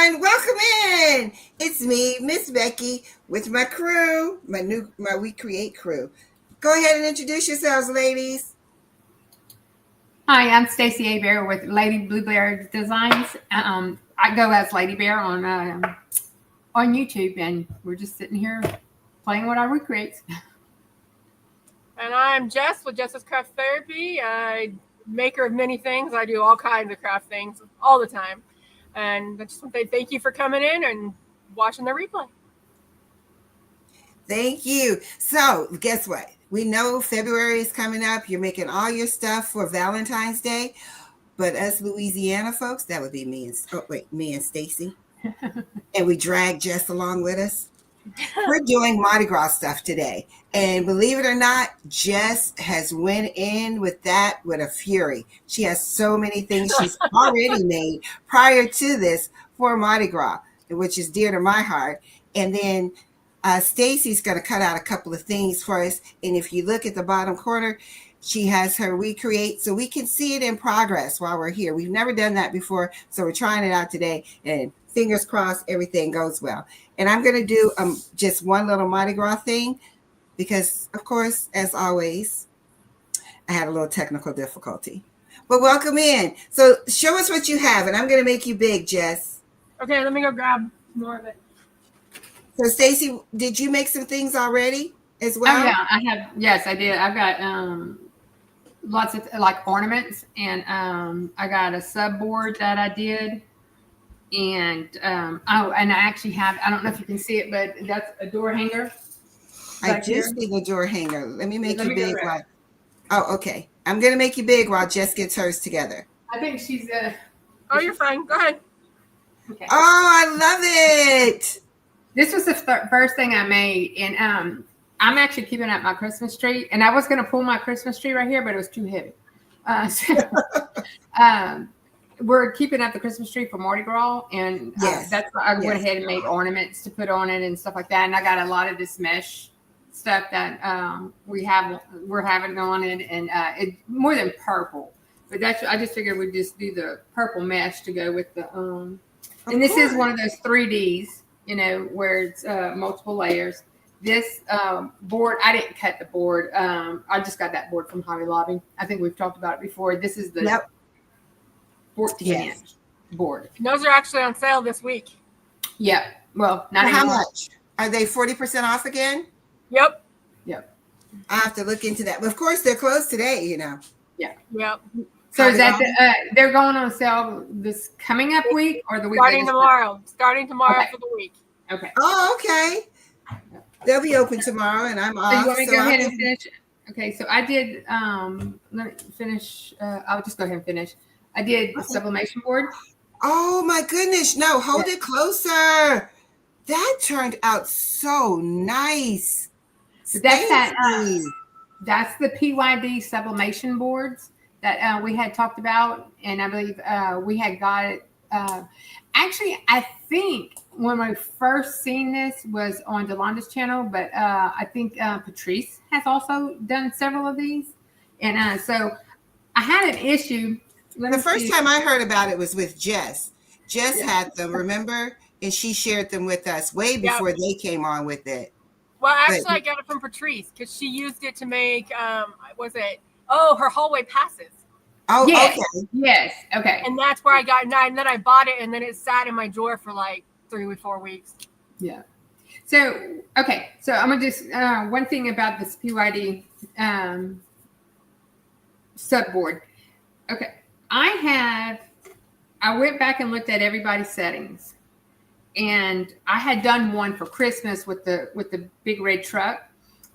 everyone. Welcome in. It's me, Miss Becky, with my crew, my We Create crew. Go ahead and introduce yourselves, ladies. Hi, I'm Stacey A. Bear with Lady Blueberry Designs. I go as Lady Bear on YouTube, and we're just sitting here playing with our recreates. And I'm Jess with Jess's Craft Therapy. I maker of many things. I do all kinds of craft things all the time. And I just want to say thank you for coming in and watching the replay. Thank you. So, guess what? We know February is coming up. You're making all your stuff for Valentine's Day. But us Louisiana folks, that would be me and Stacey. And we drag Jess along with us. We're doing Mardi Gras stuff today. And believe it or not, Jess has went in with that with a fury. She has so many things she's already made prior to this for Mardi Gras, which is dear to my heart. And then Stacey's going to cut out a couple of things for us. And if you look at the bottom corner, she has her recreate, so we can see it in progress while we're here. We've never done that before, so we're trying it out today. And fingers crossed, everything goes well. And I'm going to do just one little Mardi Gras thing because, of course, as always, I had a little technical difficulty. But welcome in. So show us what you have, and I'm going to make you big, Jess. Okay, let me go grab more of it. So, Stacey, did you make some things already as well? Oh, yeah, I have. Yes, I did. I've got lots of like ornaments, and I got a sub board that I did. And and I actually have, I don't know if you can see it, but that's a door hanger. I just see the door hanger. Let me make you big. Oh, okay. I'm going to make you big while Jess gets hers together. I think she's Oh, you're fine. Go ahead. Okay. Oh, I love it. This was the first thing I made. And I'm actually keeping up my Christmas tree. And I was going to pull my Christmas tree right here, but it was too heavy. We're keeping up the Christmas tree for Mardi Gras, and that's why I went ahead and made ornaments to put on it and stuff like that. And I got a lot of this mesh stuff that we're having on it, and it more than purple. But that's I just figured we'd just do the purple mesh to go with the And this is one of those 3Ds, where it's multiple layers. This board, I didn't cut the board. I just got that board from Hobby Lobby. I think we've talked about it before. This is the 14-inch board. And those are actually on sale this week. Yeah. Well, not how much? Are they 40% off again? Yep. I have to look into that. But of course, they're closed today, Yeah. Yep. So is that they're going on sale this coming up week or the week starting tomorrow? Starting tomorrow for the week. Okay. Oh, okay. They'll be open tomorrow, and I'm off. So you want me to go ahead and finish? Okay. So I did. Let me finish. I'll just go ahead and finish. I did the sublimation board. Oh my goodness. No, hold it closer. That turned out so nice. So that's that's the PYD sublimation boards that we had talked about. And I believe we had got it. Actually, I think when I first seen this was on Delonda's channel, but I think Patrice has also done several of these. And so I had an issue. The first time I heard about it was with Jess. Jess had them, remember? And she shared them with us way before they came on with it. Well, actually, I got it from Patrice because she used it to make, her hallway passes. Oh, yes. Okay. Yes. Okay. And that's where I got it. And then I bought it, and then it sat in my drawer for like 3 or 4 weeks. Yeah. So, okay. So I'm going to just, one thing about this PYD subboard. Okay. I went back and looked at everybody's settings, and I had done one for Christmas with the big red truck,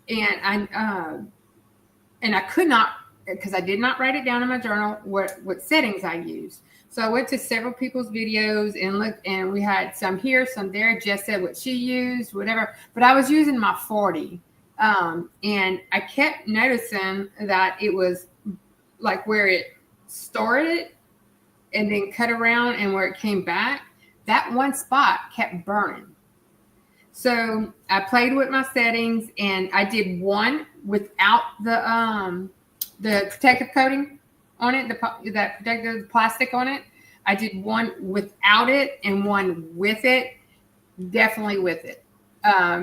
and I could not, because I did not write it down in my journal what settings I used. So I went to several people's videos and looked, and we had some here, some there. Jess said what she used, whatever, but I was using my 40, and I kept noticing that it was like where it started and then cut around and where it came back, that one spot kept burning. So I played with my settings, and I did one without the protective coating on it, that protective plastic on it. I did one without it and one with it. Definitely with it,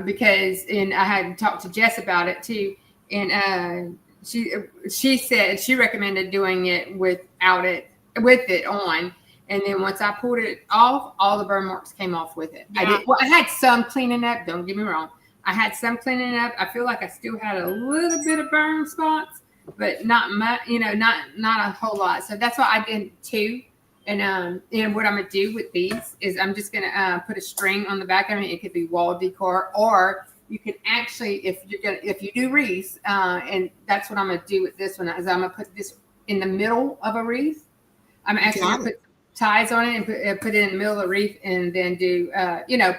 because and I had talked to Jess about it too, and she said she recommended doing it without it with it on, and then once I pulled it off, all the burn marks came off with it. Yeah. I had some cleaning up. Don't get me wrong, I had some cleaning up. I feel like I still had a little bit of burn spots, but not much, not a whole lot. So that's why I did 2. And what I'm gonna do with these is I'm just gonna put a string on the back of it. It could be wall decor, or you can actually, if you do wreaths, and that's what I'm gonna do with this one, is I'm gonna put this in the middle of a wreath. I'm actually gonna put ties on it and put it in the middle of the wreath, and then do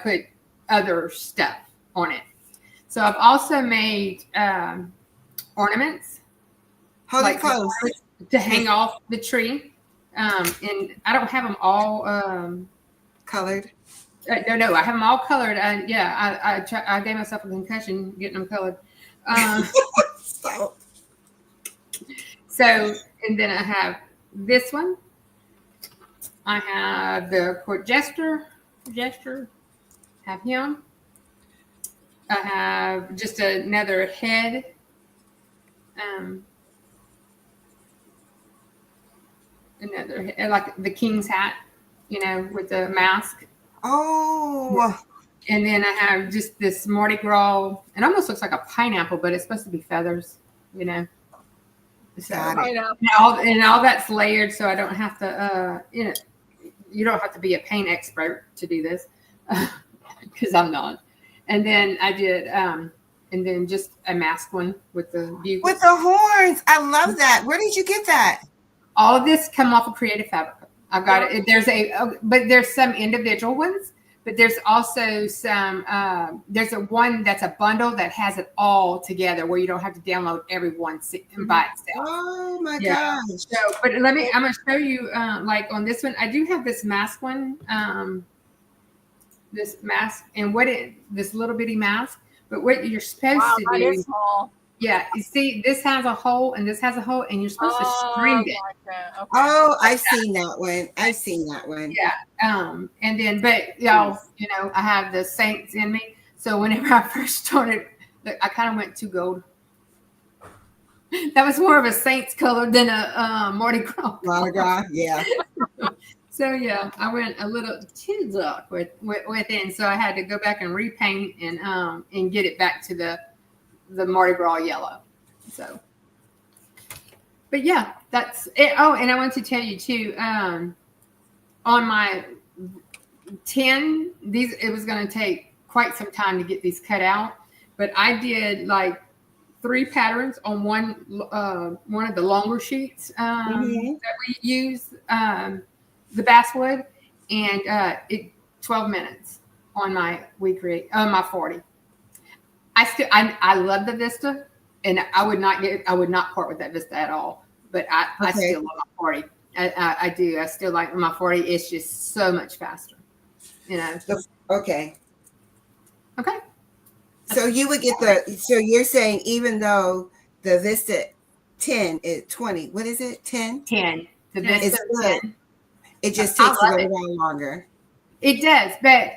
put other stuff on it. So I've also made ornaments, Hold it close to hang off the tree. And I don't have them all colored. No, I have them all colored. I gave myself a concussion getting them colored. So, and then I have this one. I have the court jester. Have him. I have just another head. Another, like the king's hat, with the mask. Oh. And then I have just this Mardi Gras. It almost looks like a pineapple, but it's supposed to be feathers, So, and all that's layered, so I don't have to, you don't have to be a paint expert to do this, because I'm not. And then I did, and then just a mask one with the bugles. With the horns. I love that. Where did you get that? All of this come off of Creative Fabrica. I've got it. There's some individual ones, but there's also some. There's one that's a bundle that has it all together, where you don't have to download every one by itself. Oh my gosh! So, but I'm gonna show you. Like on this one, I do have this mask one. This mask and this little bitty mask. But what you're supposed to do. That is small. Yeah, you see, this has a hole and this has a hole, and you're supposed to string it. Okay. Oh, I've seen that one. Yeah. And then, but y'all, I have the saints in me. So whenever I first started, I kind of went too gold. That was more of a saints color than a Mardi Gras. Mardi Gras, yeah. So yeah, I went a little too dark within. So I had to go back and repaint and get it back to the Mardi Gras yellow. So, but yeah, that's it. Oh, and I want to tell you too, on my 10, it was going to take quite some time to get these cut out, but I did like 3 patterns on one of the longer sheets that we use, the basswood, and 12 minutes on my my 40. I love the Vista, and I would not part with that Vista at all. But I still love my 40. I do. I still like my 40. It's just so much faster. Okay. Okay. So you would get so you're saying even though the Vista 10 is 20, what is it? 10? 10. The Vista 10. It just takes a little while longer. It does, but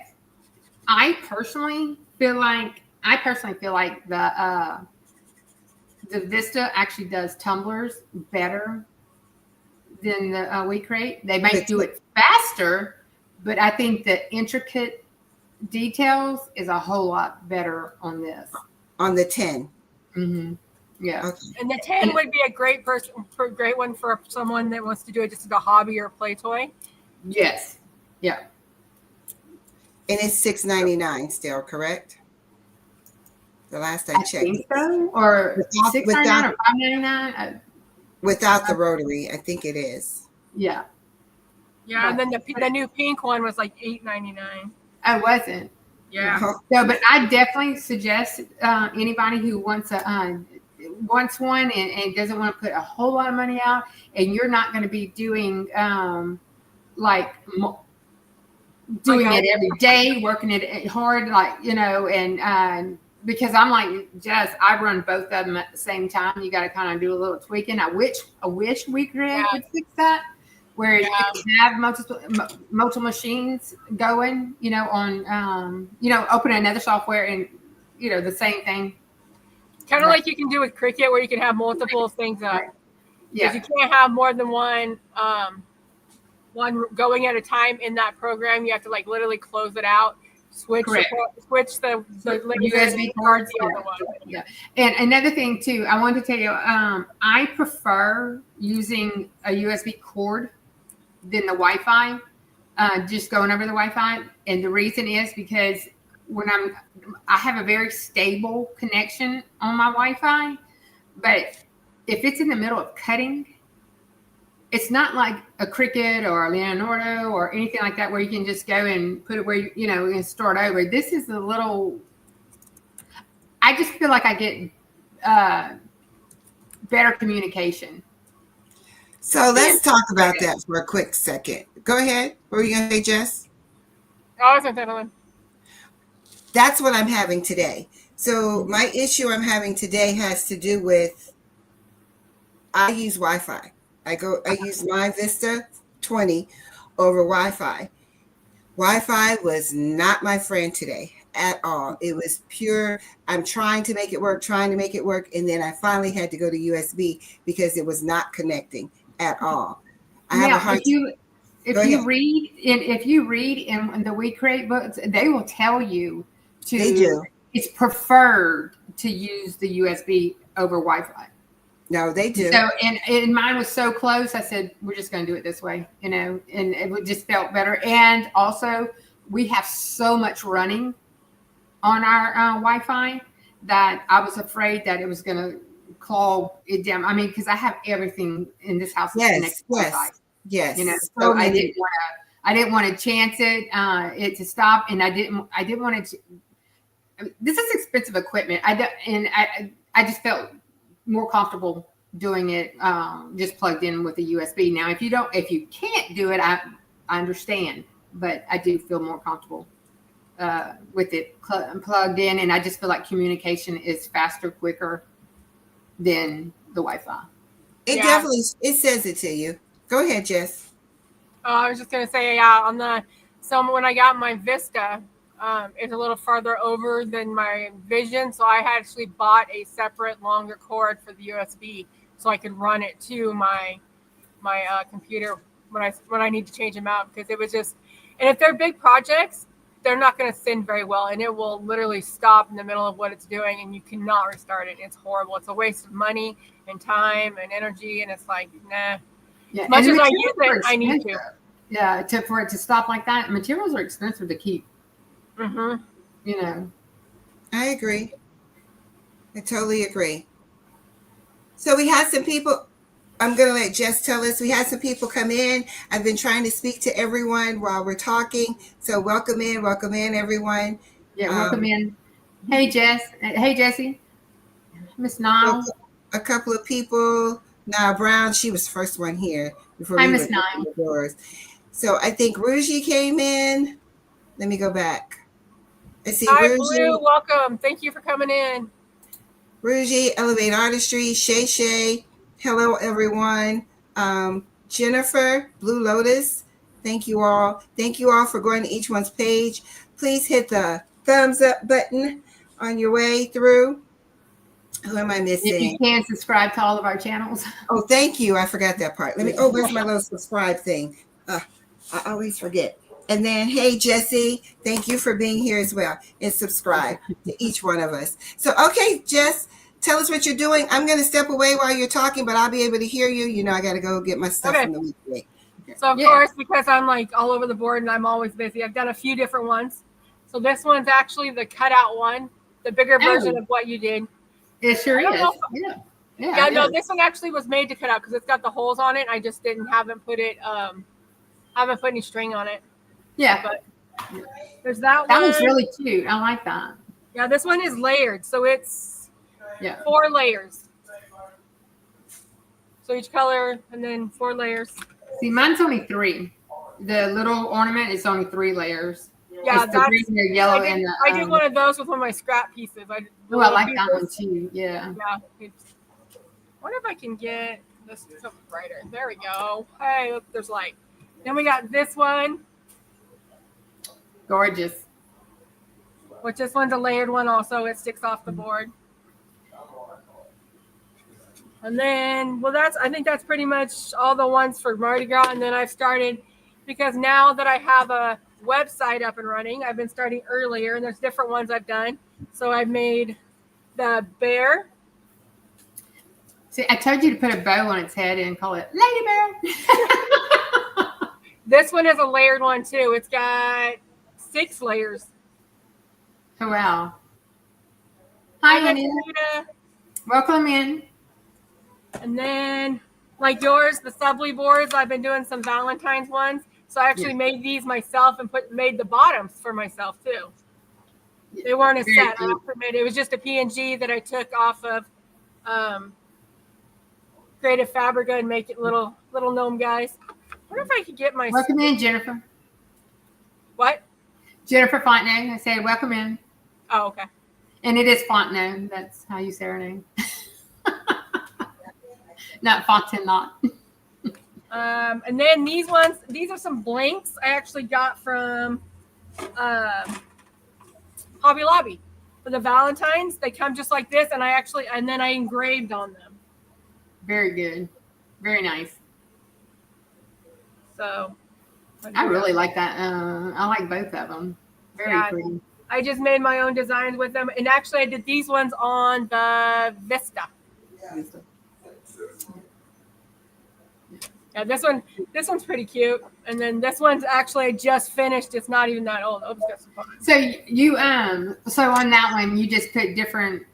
I personally feel like the Vista actually does tumblers better than the We Create. They might do it faster, but I think the intricate details is a whole lot better on this. On the 10. Mm-hmm. Yeah. Okay. And the 10 would be a great one for someone that wants to do it just as a hobby or play toy. Yes. Yeah. And it's $6.99 still, correct? The last I checked. Think so. Or $6.99 or $5.99. Without the rotary, I think it is. Yeah. Yeah, and then the new pink one was like $8.99. I wasn't. Yeah. So, but I definitely suggest anybody who wants one and doesn't want to put a whole lot of money out, and you're not going to be doing doing it every day, working it hard, and because I'm like Jess, I run both of them at the same time. You got to kind of do a little tweaking. I wish We Create would fix that, where you can have multiple machines going, on, open another software and, the same thing. Kind of like you can do with Cricut, where you can have multiple things up. Right. Yeah. Because you can't have more than one going at a time in that program. You have to like literally close it out, switch the USB cords. Yeah. And another thing too, I wanted to tell you, I prefer using a USB cord than the Wi-Fi, just going over the Wi-Fi. And the reason is because when I have a very stable connection on my Wi-Fi, but if it's in the middle of cutting, it's not like a Cricut or a Leonardo or anything like that where you can just go and put it where you and start over. This is a little. I just feel like I get better communication. So let's talk about that for a quick second. Go ahead. What were you going to say, Jess? I wasn't that. That's what I'm having today. So my issue I'm having today has to do with I use Wi-Fi. I use my Vista 20 over Wi-Fi. Wi-Fi was not my friend today at all. It was pure, I'm trying to make it work. And then I finally had to go to USB because it was not connecting at all. I have a hard time. If you read in the We Create books, they will tell you they do. It's preferred to use the USB over Wi-Fi. No, they do. So, and mine was so close. I said, we're just going to do it this way, and it just felt better. And also, we have so much running on our Wi-Fi that I was afraid that it was going to clog it down. I mean, because I have everything in this house. Yes. So I didn't want to chance it to stop, and I didn't want it to. This is expensive equipment. I just felt more comfortable doing it just plugged in with a USB. Now, if you can't do it, I understand, but I do feel more comfortable with it plugged in, and I just feel like communication is faster, quicker than the Wi-Fi. It definitely says it to you. Go ahead, Jess. I was just gonna say, when I got my Vista, it's a little farther over than my Vision, so I actually bought a separate longer cord for the USB so I could run it to my computer when I need to change them out, because it was just, and if they're big projects, they're not going to send very well, and it will literally stop in the middle of what it's doing, and you cannot restart it. It's horrible. It's a waste of money and time and energy, and it's like, nah. Yeah, as much as I use it, I need to. Yeah, for it to stop like that, materials are expensive to keep. Mm-hmm. I agree. I totally agree. So we had some people. I'm going to let Jess tell us. We had some people come in. I've been trying to speak to everyone while we're talking. So welcome in, everyone. Yeah, welcome in. Hey, Jess. Hey, Jessie. Miss Niall. A couple of people. Niall Brown, she was the first one here. Hi, Miss Niall. So I think Rougie came in. Let me go back. I see Hi, Rougie. Blue. Welcome. Thank you for coming in. Rougie, Elevate Artistry, Shay. Hello, everyone. Jennifer, Blue Lotus. Thank you all. Thank you all for going to each one's page. Please hit the thumbs up button on your way through. Who am I missing? If you can, subscribe to all of our channels. Oh, thank you. I forgot that part. Where's my little subscribe thing? I always forget. And then, hey, Jessie, thank you for being here as well. And subscribe to each one of us. So, okay, Jess, tell us what you're doing. I'm going to step away while you're talking, but I'll be able to hear you. You know, I got to go get my stuff from the weekend. So, of course, because I'm like all over the board and I'm always busy, I've done a few different ones. So this one's actually the cutout one, the bigger version of what you did. It sure is. Yeah, no, this one actually was made to cut out because it's got the holes on it. I just haven't put any string on it. Yeah. But there's that one. That one's really cute. I like that. Yeah, this one is layered. So it's 4 layers. So each color and then 4 layers. See, mine's only 3. The little ornament is only 3 layers. Yeah, it's the green, the yellow, and the. I did one of those with one of my scrap pieces. I like that one too. Yeah. Yeah. I wonder if I can get. This is brighter. There we go. Hey, look, there's light. Then we got this one, Gorgeous. which this one's a layered one also. It sticks off the board. And then, well, I think that's pretty much all the ones for Mardi Gras. And then I've started, because now that I have a website up and running, I've been starting earlier, and there's different ones I've done. So I've made the bear. See, I told you to put a bow on its head and call it Lady Bear. This one is a layered one too. It's got 6 layers. Oh, wow. Hi, Anita. Welcome in. And then, like yours, the subly boards, I've been doing some Valentine's ones. So I actually made these myself and made the bottoms for myself too. They weren't a set. I made it was just a PNG that I took off of Creative Fabrica and make it little gnome guys. I wonder if I could get my. Welcome in, Jennifer. What? Jennifer Fontenay. I said welcome in. Oh, okay. And it is Fontenay. That's how you say her name. Not Fontenay. And then these ones, these are some blanks I actually got from Hobby Lobby for the Valentines. They come just like this, and then I engraved on them. Very good. Very nice. So I really like that. I like both of them. Very pretty. I just made my own designs with them, and actually I did these ones on the Vista. Yeah, this one's pretty cute, and then this one's actually I just finished. It's not even that old. Oops, got some fun. So you so on that one you just put different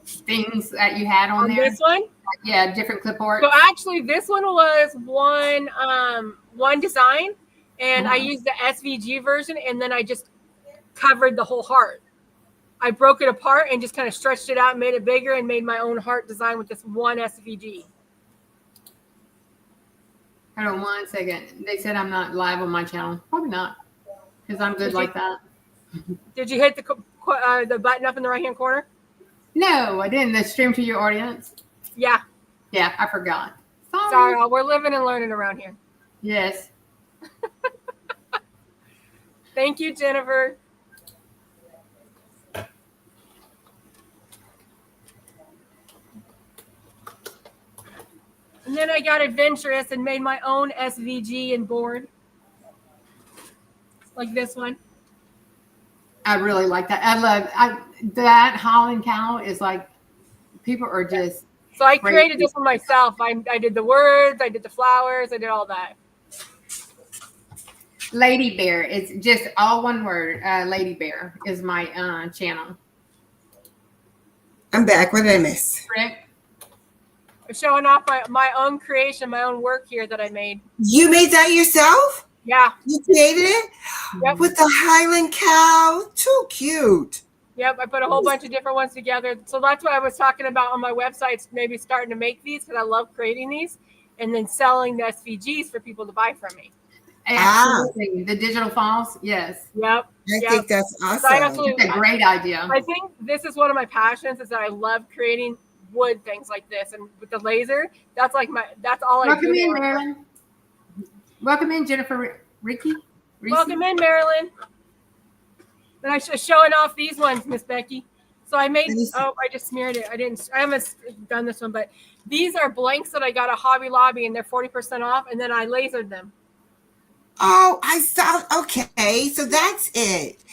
things that you had on there. This one, yeah, different clipboard. So actually, this one was one design, and I used the SVG version, and then I just covered the whole heart. I broke it apart and just kind of stretched it out, and made it bigger, and made my own heart design with this one SVG. Hold on 1 second. They said I'm not live on my channel. Probably not, because I'm good like that. Did you hit the button up in the right-hand corner? No, I didn't. The stream to your audience. Yeah. Yeah, I forgot. Sorry, we're living and learning around here. Yes. Thank you, Jennifer. And then I got adventurous and made my own SVG and board. Like this one. I really like that. I love that Holland cow is like, people are just. So I created this one myself. I did the words, I did the flowers, I did all that. Lady Bear. It's just all one word. Lady Bear is my channel. I'm back. What did I miss? Rick? I'm showing off my own creation, my own work here that I made. You made that yourself? Yeah. You created it? Yep. With the Highland cow? Too cute. Yep, I put a whole bunch of different ones together. So that's what I was talking about on my website, maybe starting to make these because I love creating these and then selling the SVGs for people to buy from me. Absolutely. The digital files? Yes. Yep. I think that's awesome. It's a great idea. I think this is one of my passions is that I love creating wood things like this. And with the laser, that's all I do. Welcome in, Marilyn. Welcome in, Jennifer. Ricky. Welcome in, Marilyn. And I was showing off these ones, Miss Becky. So I made, I just smeared it. I haven't done this one, but these are blanks that I got at Hobby Lobby and they're 40% off. And then I lasered them. Oh, I saw. Okay, so that's it.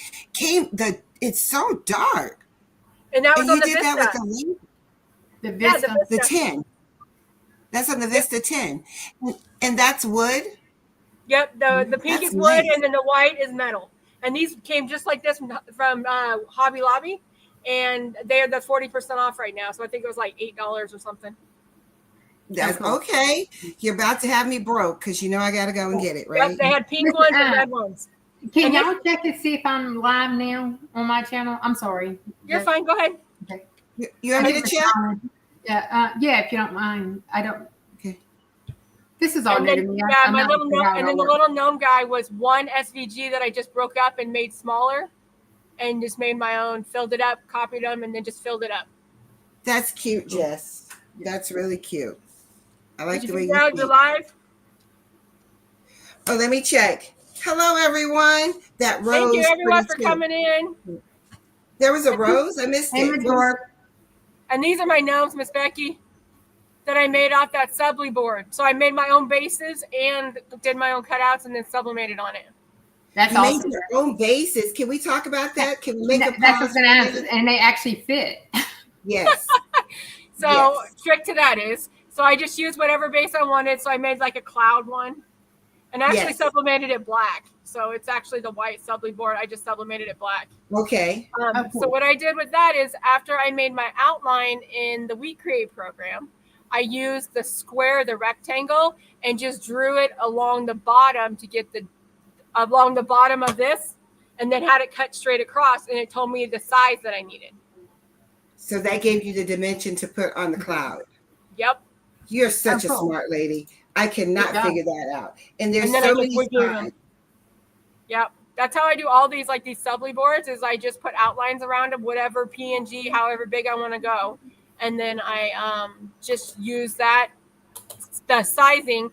It's so dark. And that was on the did Vista. That with the Vista. Yeah, the 10. That's on the Vista 10. And that's wood? Yep, the pink is wood and then the white is metal. And these came just like this from Hobby Lobby. And they're the 40% off right now. So I think it was like $8 or something. That's okay. You're about to have me broke because you know I got to go and get it, right? Yep, they had pink ones and red ones. Can y'all check to see if I'm live now on my channel? I'm sorry. You're fine. Go ahead. Okay. You want me to check? Yeah, if you don't mind. I don't. Okay. This is all new to me. Yeah, my little gnome, and then the little gnome guy was one SVG that I just broke up and made smaller, and just made my own, filled it up, copied them, and then just filled it up. That's cute, Jess. That's really cute. I like Did the you way figure you out you're speak. live? Oh, let me check. Hello, everyone. That Thank you rose everyone pretty for too. coming in. There was a rose. I missed Hey, it. What was- Major. And these are my gnomes, Miss Becky, that I made off that subli board. So I made my own bases and did my own cutouts and then sublimated on it. That's You made awesome. your own bases. Can we talk about that? Can we make a That's what I was pause going to for a ask. minute? And they actually fit. Yes. So Yes. trick to that is, so I just used whatever base I wanted. So I made like a cloud one and actually Yes. sublimated it black. So it's actually the white subli board. I just sublimated it black. Okay. Oh, cool. So what I did with that is after I made my outline in the We Create program, I used the square, the rectangle, and just drew it along the bottom to get along the bottom of this, and then had it cut straight across, and it told me the size that I needed. So that gave you the dimension to put on the cloud. Yep. You're such a cool. smart lady. I cannot Yeah. figure that out. And there's And then I so just many wiggled them. signs. Yep. That's how I do all these, like these subli boards, is I just put outlines around them, whatever PNG, however big I want to go. And then I just use that, the sizing.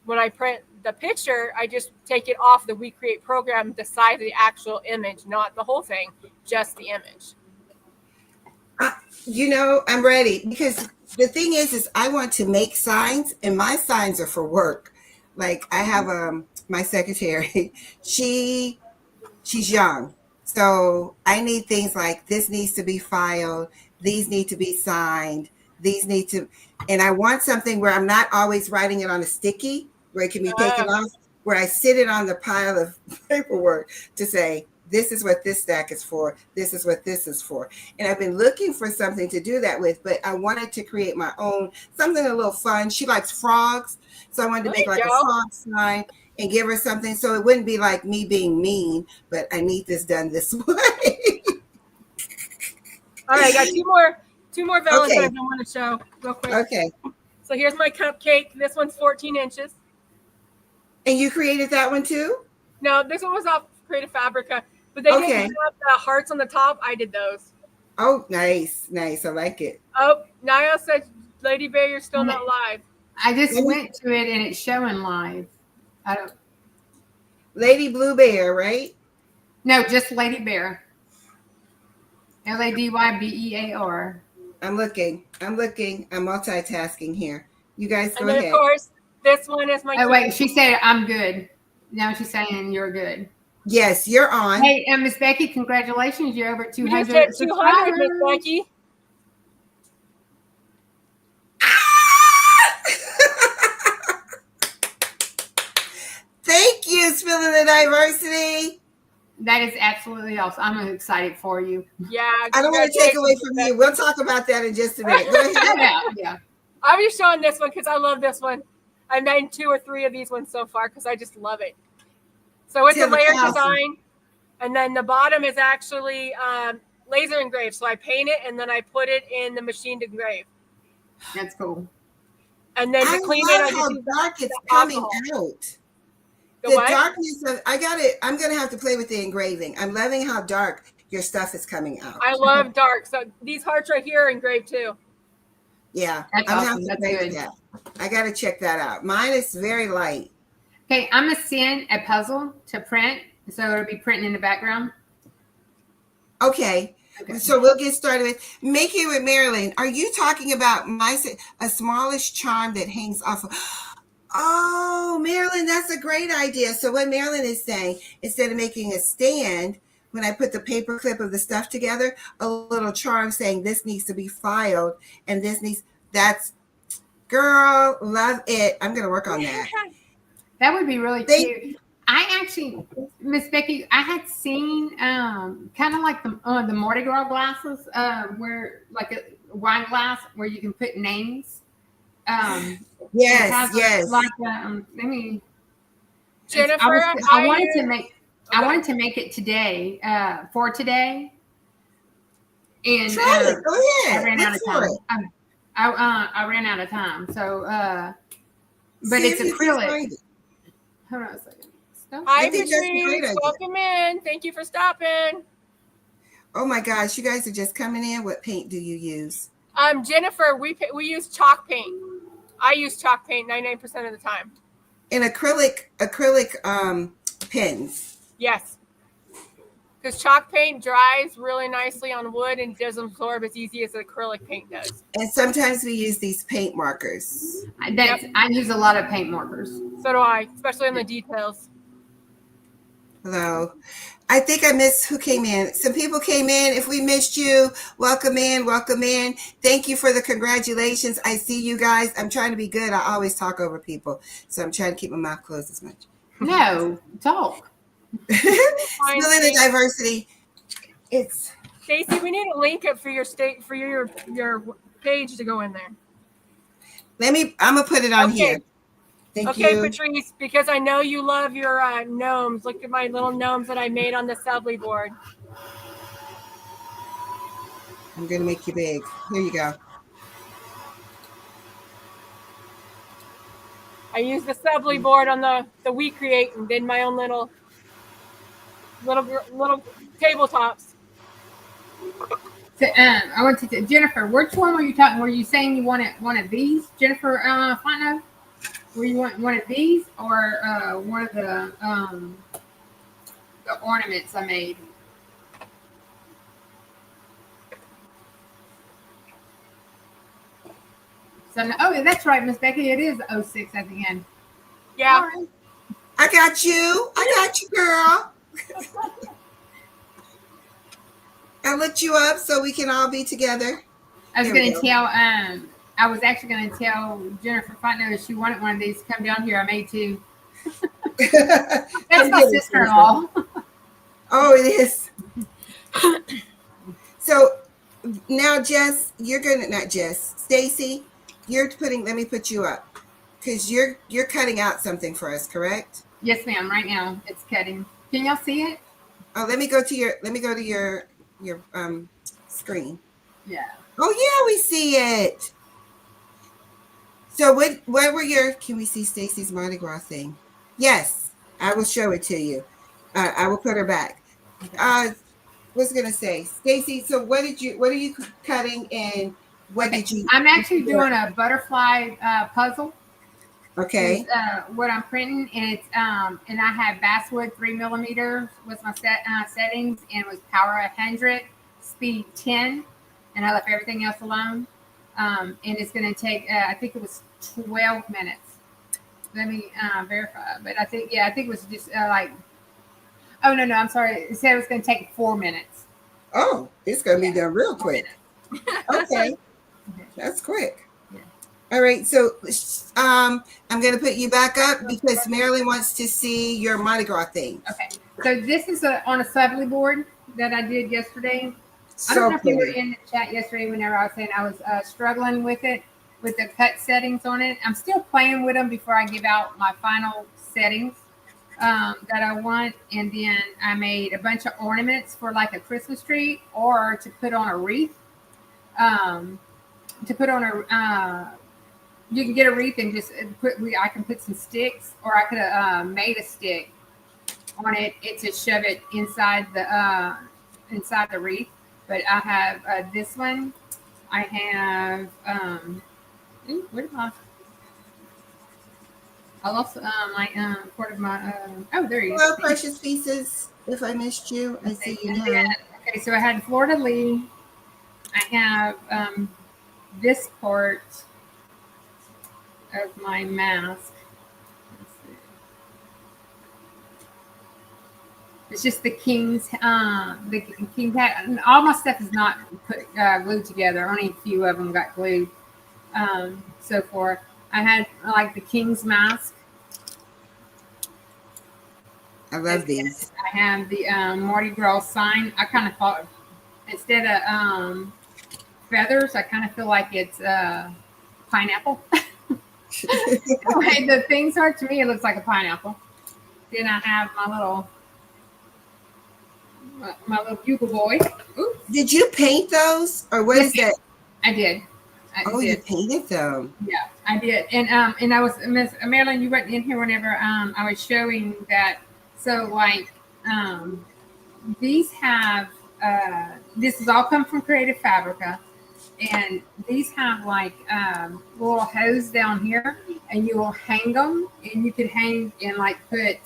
When I print the picture, I just take it off the We Create program, the size of the actual image, not the whole thing, just the image. You know, I'm ready because the thing is I want to make signs, and my signs are for work. Like I have my secretary, she's young, so I need things like this needs to be filed, these need to be signed, these need to, and I want something where I'm not always writing it on a sticky where it can be taken off, where I sit it on the pile of paperwork to say, this is what this stack is for. This is what this is for. And I've been looking for something to do that with, but I wanted to create my own, something a little fun. She likes frogs. So I wanted to make like a frog sign and give her something so it wouldn't be like me being mean, but I need this done this way. All right, I got two more Valentines I want to show real quick. Okay. So here's my cupcake. This one's 14 inches. And you created that one too? No, this one was off Creative Fabrica, but they didn't have the hearts on the top. I did those. Oh, nice. Nice. I like it. Oh, Niall said, Lady Bear, you're still not live. I just went to it and it's showing live. I don't. Lady Blue Bear, right? No, just Lady Bear. LADYBEAR. I'm looking. I'm multitasking here. You guys go and then, ahead. Of course, this one is my. Oh wait, she said I'm good. Now she's saying you're good. Yes, you're on. Hey, Miss Becky, congratulations! You're over at 200. You just hit 200, Miss Becky. Thank you, Spilling the Diversity. That is absolutely awesome. I'm excited for you. Yeah. I don't want to take away from you. We'll talk about that in just a minute. Go ahead. Yeah. I'm just showing this one because I love this one. I made 2 or 3 of these ones so far because I just love it. So it's a layer design, and then the bottom is actually laser engraved. So I paint it and then I put it in the machine to engrave. That's cool. And then to clean it, I how just dark it's coming out. The darkness of I'm gonna have to play with the engraving. I'm loving how dark your stuff is coming out. I love dark. So these hearts right here are engraved too. Yeah, that's awesome. That's good. That. I gotta check that out. Mine is very light. Okay, I'm gonna send a puzzle to print, so it'll be printing in the background. Okay. So we'll get started with Make It with Marilyn. Are you talking about a smallish charm that hangs off of? Oh, Marilyn, that's a great idea. So what Marilyn is saying, instead of making a stand, when I put the paper clip of the stuff together, a little charm saying this needs to be filed and that's, girl, love it. I'm going to work on that. That would be really cute. I actually, Miss Becky, I had seen kind of like the Mardi Gras glasses, where like a wine glass where you can put names. Yes. Like let me. Jennifer, I wanted to make it today for today, and try it. Go ahead. I ran out of time. I ran out of time, so but it's acrylic. Hold on a second. Hi, Patrice. Welcome in. Thank you for stopping. Oh my gosh, you guys are just coming in. What paint do you use? Jennifer, we use chalk paint. I use chalk paint 99% of the time. And acrylic pens. Yes. Because chalk paint dries really nicely on wood and doesn't absorb as easy as acrylic paint does. And sometimes we use these paint markers. I use a lot of paint markers. So do I, especially on the details. Hello. I think I missed who came in. Some people came in. If we missed you, welcome in, welcome in. Thank you for the congratulations. I see you guys. I'm trying to be good. I always talk over people, so I'm trying to keep my mouth closed as much. No, talk. Spilling the diversity. It's Stacey, we need a link up for your your page to go in there. I'm gonna put it on here. Thank you. Okay, Patrice, because I know you love your gnomes. Look at my little gnomes that I made on the subly board. I'm going to make you big. Here you go. I used the subly board on the We Create and did my own little tabletops. So, I want to Jennifer. Which one were you talking? Were you saying you wanted one of these, Jennifer Fontenot? Were you want one of these or one of the ornaments I made? So, oh, that's right, Miss Becky. It is 06 at the end. Yeah. Right. I got you. I got you, girl. I looked you up so we can all be together. I was going to tell. I was actually going to tell Jennifer Fontenot if she wanted one of these to come down here. I made two. That's my sister-in-law. Oh, it is. So now, Jess, Stacey, let me put you up because you're cutting out something for us, correct? Yes, ma'am. Right now, it's cutting. Can y'all see it? Oh, let me go to your screen. Yeah. Oh yeah, we see it. So what were can we see Stacey's Mardi Gras thing? Yes, I will show it to you. I will put her back. Was gonna say, Stacey, so what are you cutting and what did you? I'm actually doing a butterfly puzzle. Okay. What I'm printing, and it's and I have basswood 3mm was my settings, and it was power 100, speed 10, and I left everything else alone. And it's going to take I think it was 12 minutes. Let me verify, but I think it was just like. Oh no, I'm sorry. It said it was going to take 4 minutes. Oh, it's going to be done real quick. Okay, that's quick. Yeah. All right, so I'm going to put you back up because Marilyn wants to see your Mardi Gras thing. Okay, so this is on a subly board that I did yesterday. So I don't know if you were pretty. in the chat yesterday whenever I was saying I was struggling with it, with the cut settings on it. I'm still playing with them before I give out my final settings that I want. And then I made a bunch of ornaments for like a Christmas tree or to put on a wreath. To put on a, you can get a wreath and just I can put some sticks, or I could have made a stick on it to shove it inside the wreath. But I have this one. I have where did I lost my part of my oh, there you go. Hello, precious pieces. If I missed you, I see you now. Okay, so I had Florida Lee. I have this part of my mask. Let's see. It's just the king's hat. And all my stuff is not glued together. Only a few of them got glued. So far, I had like the king's mask. I love these. I have the Mardi Gras sign. I kind of thought instead of feathers, I kind of feel like it's pineapple. The way the things are, to me, it looks like a pineapple. Then I have my little bugle boy. Oops. Did you paint those, or what is that? I did. You painted them. Yeah, I did. And I was Miss Marilyn. You weren't in here whenever I was showing that. So like these have this has all come from Creative Fabrica. And these have like little hose down here, and you will hang them, and you could hang and like put.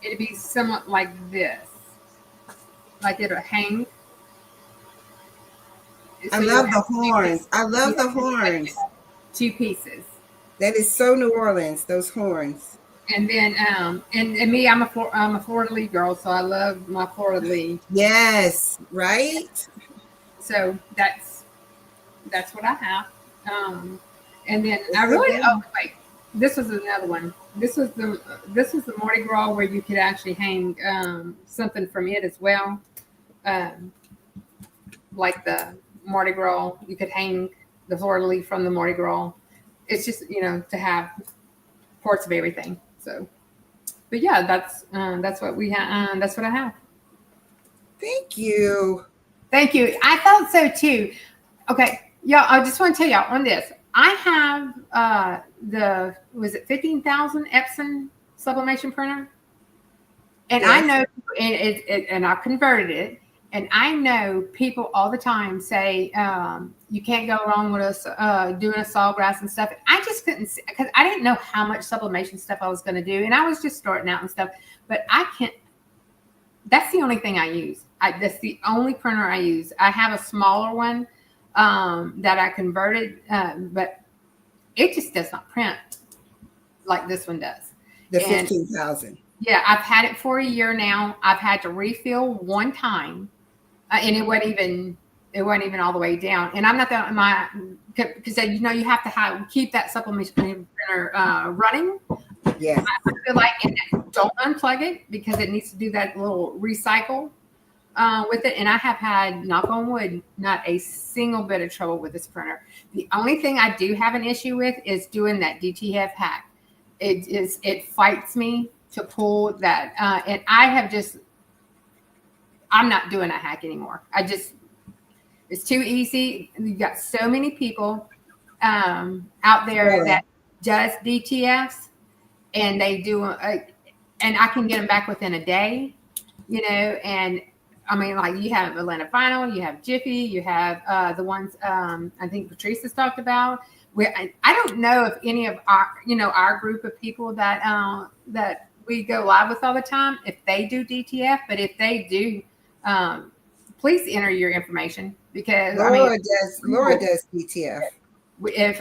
It'd be somewhat like this, like it'll hang. I So love the horns. I love the horns. Two pieces. That is so New Orleans, those horns. And then, and me, I'm a fleur-de-lis girl, so I love my fleur-de-lis. Yes, right? So that's what I have. And then I really, oh wait, this was another one. This was the Mardi Gras where you could actually hang something from it as well. Like the Mardi Gras, you could hang the fleur-de-lis from the Mardi Gras. It's just, to have parts of everything. So, but yeah, that's what we have. That's what I have. Thank you. Thank you. I thought so too. Okay, y'all. I just want to tell y'all on this. I have was it 15,000 Epson sublimation printer, and yes. I know, and I converted it. And I know people all the time say you can't go wrong with us doing a sawgrass and stuff. I just couldn't see, because I didn't know how much sublimation stuff I was going to do, and I was just starting out and stuff. But I can't. That's the only thing I use. That's the only printer I use. I have a smaller one that I converted, but it just does not print like this one does. The 15,000. Yeah, I've had it for a year now. I've had to refill one time. And it wasn't even all the way down. And I'm not because you have to keep that sublimation printer running. Yeah. I feel like, and don't unplug it because it needs to do that little recycle with it. And I have had, knock on wood, not a single bit of trouble with this printer. The only thing I do have an issue with is doing that DTF hack. It fights me to pull that. And I'm not doing a hack anymore. It's too easy. You've got so many people out there that does DTFs, and they do, and I can get them back within a day, and I mean, like you have Atlanta Vinyl, you have Jiffy, you have the ones I think Patrice has talked about. I don't know if any of our group of people that we go live with all the time, if they do DTF, but if they do, please enter your information, because Laura does DTF. If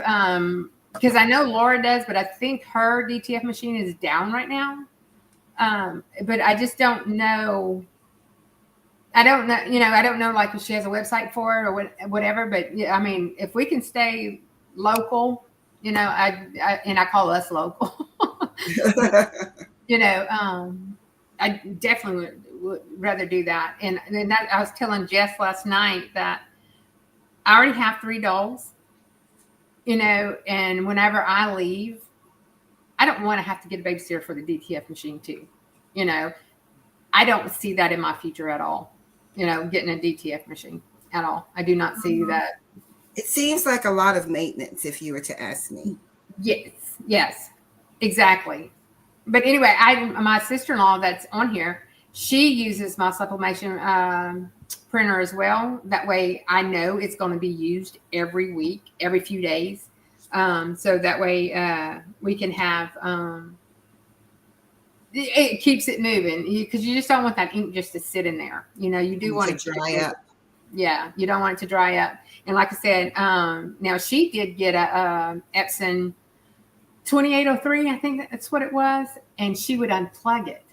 because I know Laura does, but I think her DTF machine is down right now. But I just don't know. I don't know, I don't know like if she has a website for it or whatever. But yeah, I mean, if we can stay local, I call us local. I definitely would rather do that. And then I was telling Jess last night that I already have 3 dogs, and whenever I leave, I don't want to have to get a babysitter for the DTF machine too. I don't see that in my future at all, getting a DTF machine at all. I do not see that. It seems like a lot of maintenance if you were to ask me. Yes, exactly. But anyway, my sister-in-law that's on here, she uses my sublimation printer as well. That way I know it's going to be used every week, every few days. So that way we can have, it keeps it moving, because you just don't want that ink just to sit in there. You do want it to dry up. Yeah, you don't want it to dry up. And like I said, now she did get a Epson 2803, I think that's what it was, and she would unplug it.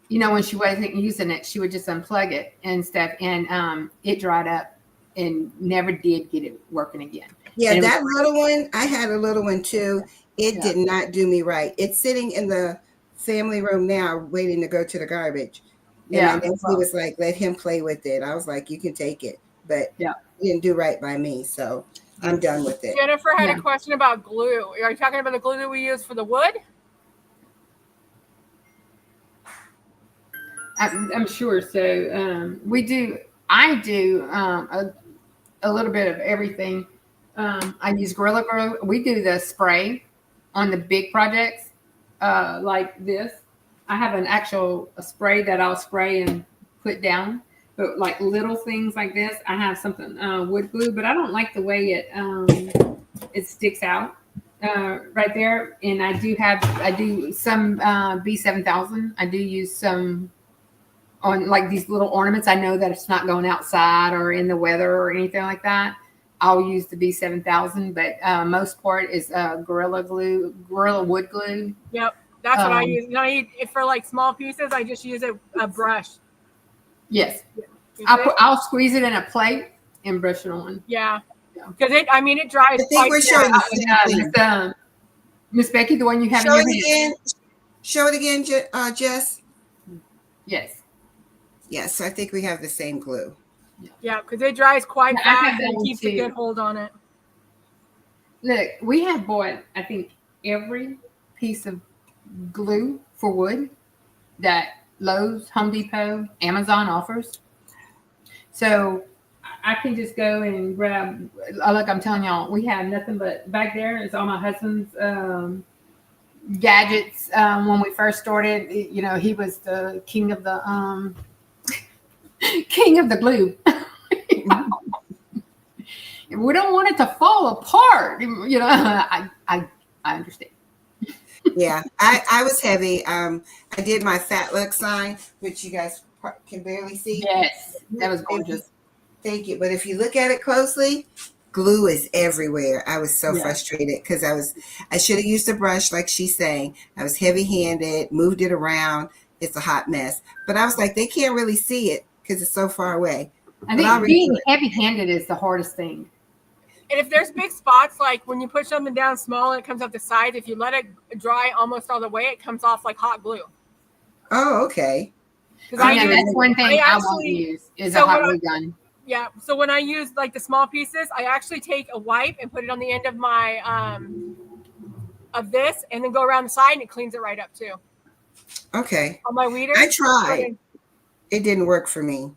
When she wasn't using it, she would just unplug it and stuff, and it dried up and never did get it working again. Yeah, that little one, I had a little one too. It did not do me right. It's sitting in the family room now, waiting to go to the garbage. And my nephew was like, let him play with it. I was like, you can take it, but it didn't do right by me, so I'm done with it. Jennifer had a question about glue. Are you talking about the glue that we use for the wood? I'm sure. So I do a little bit of everything. I use Gorilla Glue. We do the spray on the big projects like this. I have a spray that I'll spray and put down. But like little things like this, I have something wood glue, but I don't like the way it sticks out right there. And I do some B7000. I do use some on like these little ornaments. I know that it's not going outside or in the weather or anything like that. I'll use the B7000, but most part is Gorilla wood glue. Yep, that's what I use. If for like small pieces, I just use a brush. Yes, I'll squeeze it in a plate and brush it on. Yeah, because it dries. I think we're showing the same thing. Miss Becky, the one you have Show in your it hand. again. Show it again, Jess. Yes. Yes, so I think we have the same glue. Yeah, because it dries quite Yeah, I have fast that and one keeps too. a good hold on it. Look, we have bought, I think, every piece of glue for wood that Lowe's, Home Depot, Amazon offers. So I can just go and grab. Look, I'm telling y'all, we have nothing but back there is all my husband's gadgets. When we first started, you know, he was the king of the glue. We don't want it to fall apart. You know, I understand. Yeah, I was heavy. I did my fat look sign, which you guys can barely see. Yes, that was gorgeous. Thank you. But if you look at it closely, glue is everywhere. I was so frustrated because I should have used a brush like she's saying. I was heavy handed, moved it around. It's a hot mess. But I was like, they can't really see it because it's so far away. I think being heavy handed is the hardest thing. And if there's big spots, like when you put something down small and it comes out the sides, if you let it dry almost all the way, it comes off like hot glue. Oh, okay. That's one thing I won't use is a hot glue gun. Yeah. So when I use like the small pieces, I actually take a wipe and put it on the end of my of this, and then go around the side, and it cleans it right up too. Okay. On my weeder. I tried. It didn't work for me.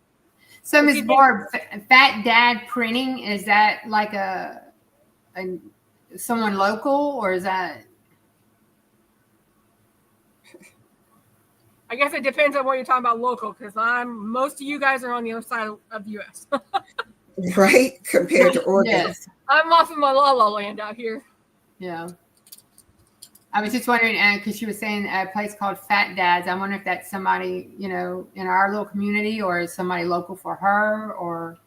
So, Ms. Barb, Fat Dad Printing, is that like a someone local, or is that? I guess it depends on what you're talking about local, because most of you guys are on the other side of the U.S. Right? Compared to Oregon. Yes. I'm off in my la la land out here. Yeah. I was just wondering, because she was saying a place called Fat Dad's. I wonder if that's somebody, you know, in our little community, or is somebody local for her, or.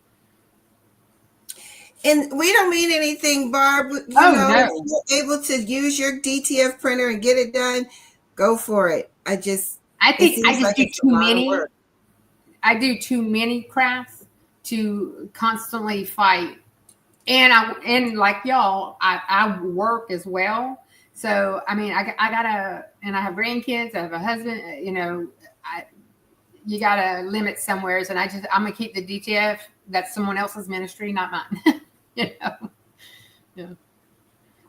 And we don't mean anything, Barb. You no. If you're able to use your DTF printer and get it done, go for it. I just do too many. I do too many crafts to constantly fight, and like y'all, I work as well. So, I mean, I gotta, and I have grandkids, I have a husband, you know, you gotta limit somewheres, and I'm gonna keep the DTF. That's someone else's ministry, not mine. You know, yeah.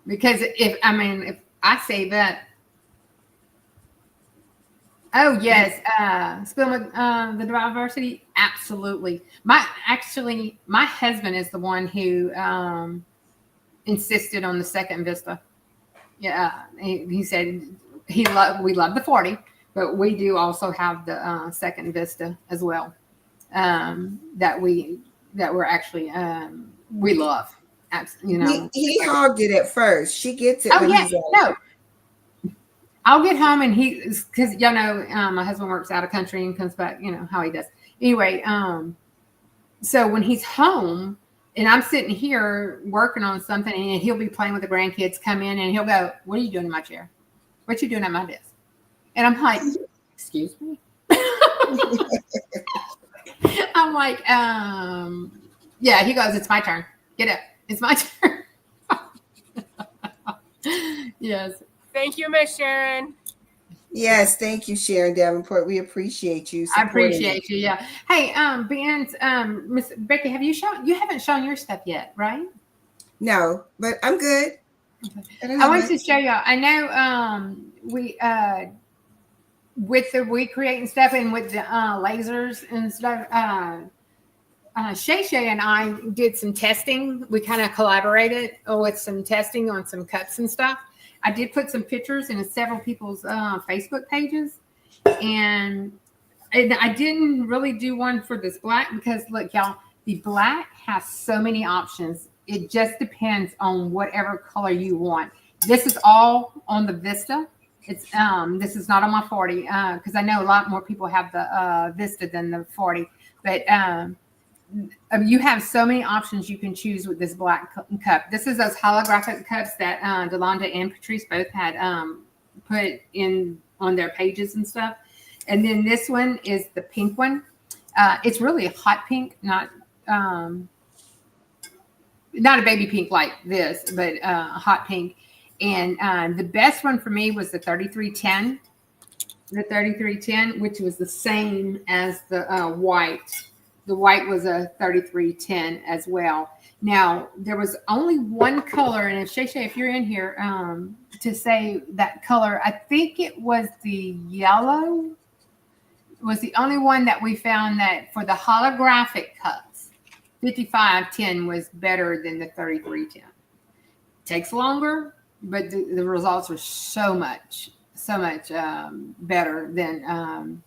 Because if I say that, oh yes, spill the diversity, absolutely. My husband is the one who insisted on the second Vista. Yeah, he said we love the 40, but we do also have the second Vista as well. That we're actually we love. You know, he hogged it at first. She gets it. Oh yeah, no. I'll get home and because y'all know my husband works out of country and comes back. You know how he does. Anyway, so when he's home. And I'm sitting here working on something, and he'll be playing with the grandkids, come in, and he'll go, "What are you doing in my chair? What you doing at my desk?" And I'm like, "Excuse me." I'm like, yeah. He goes, "It's my turn. Get up. It's my turn." Yes. Thank you, Miss Sharon. Yes, thank you, Sharon Davenport. We appreciate you. I appreciate you. Yeah. Hey, Miss Becky, you haven't shown your stuff yet, right? No, but I'm good. Okay. I want to show y'all. I know we with the we creating stuff and with the lasers and stuff. Shay and I did some testing. We kind of collaborated with some testing on some cuts and stuff. I did put some pictures in several people's Facebook pages, and And I didn't really do one for this black because look, y'all, the black has so many options. It just depends on whatever color you want. This is all on the Vista. It's this is not on my 40 because I know a lot more people have the Vista than the 40. But you have so many options you can choose with this black cup. This is those holographic cups that Delonda and Patrice both had put in on their pages and stuff. And then this one is the pink one. It's really a hot pink, not a baby pink like this, but a hot pink. And the best one for me was the 3310. The 3310, which was the same as the white. The white was a 3310 as well. Now, there was only one color, and if Shay, if you're in here to say that color, I think it was the yellow. Was the only one that we found that for the holographic cups, 5510 was better than the 3310. Takes longer, but the results were so much better than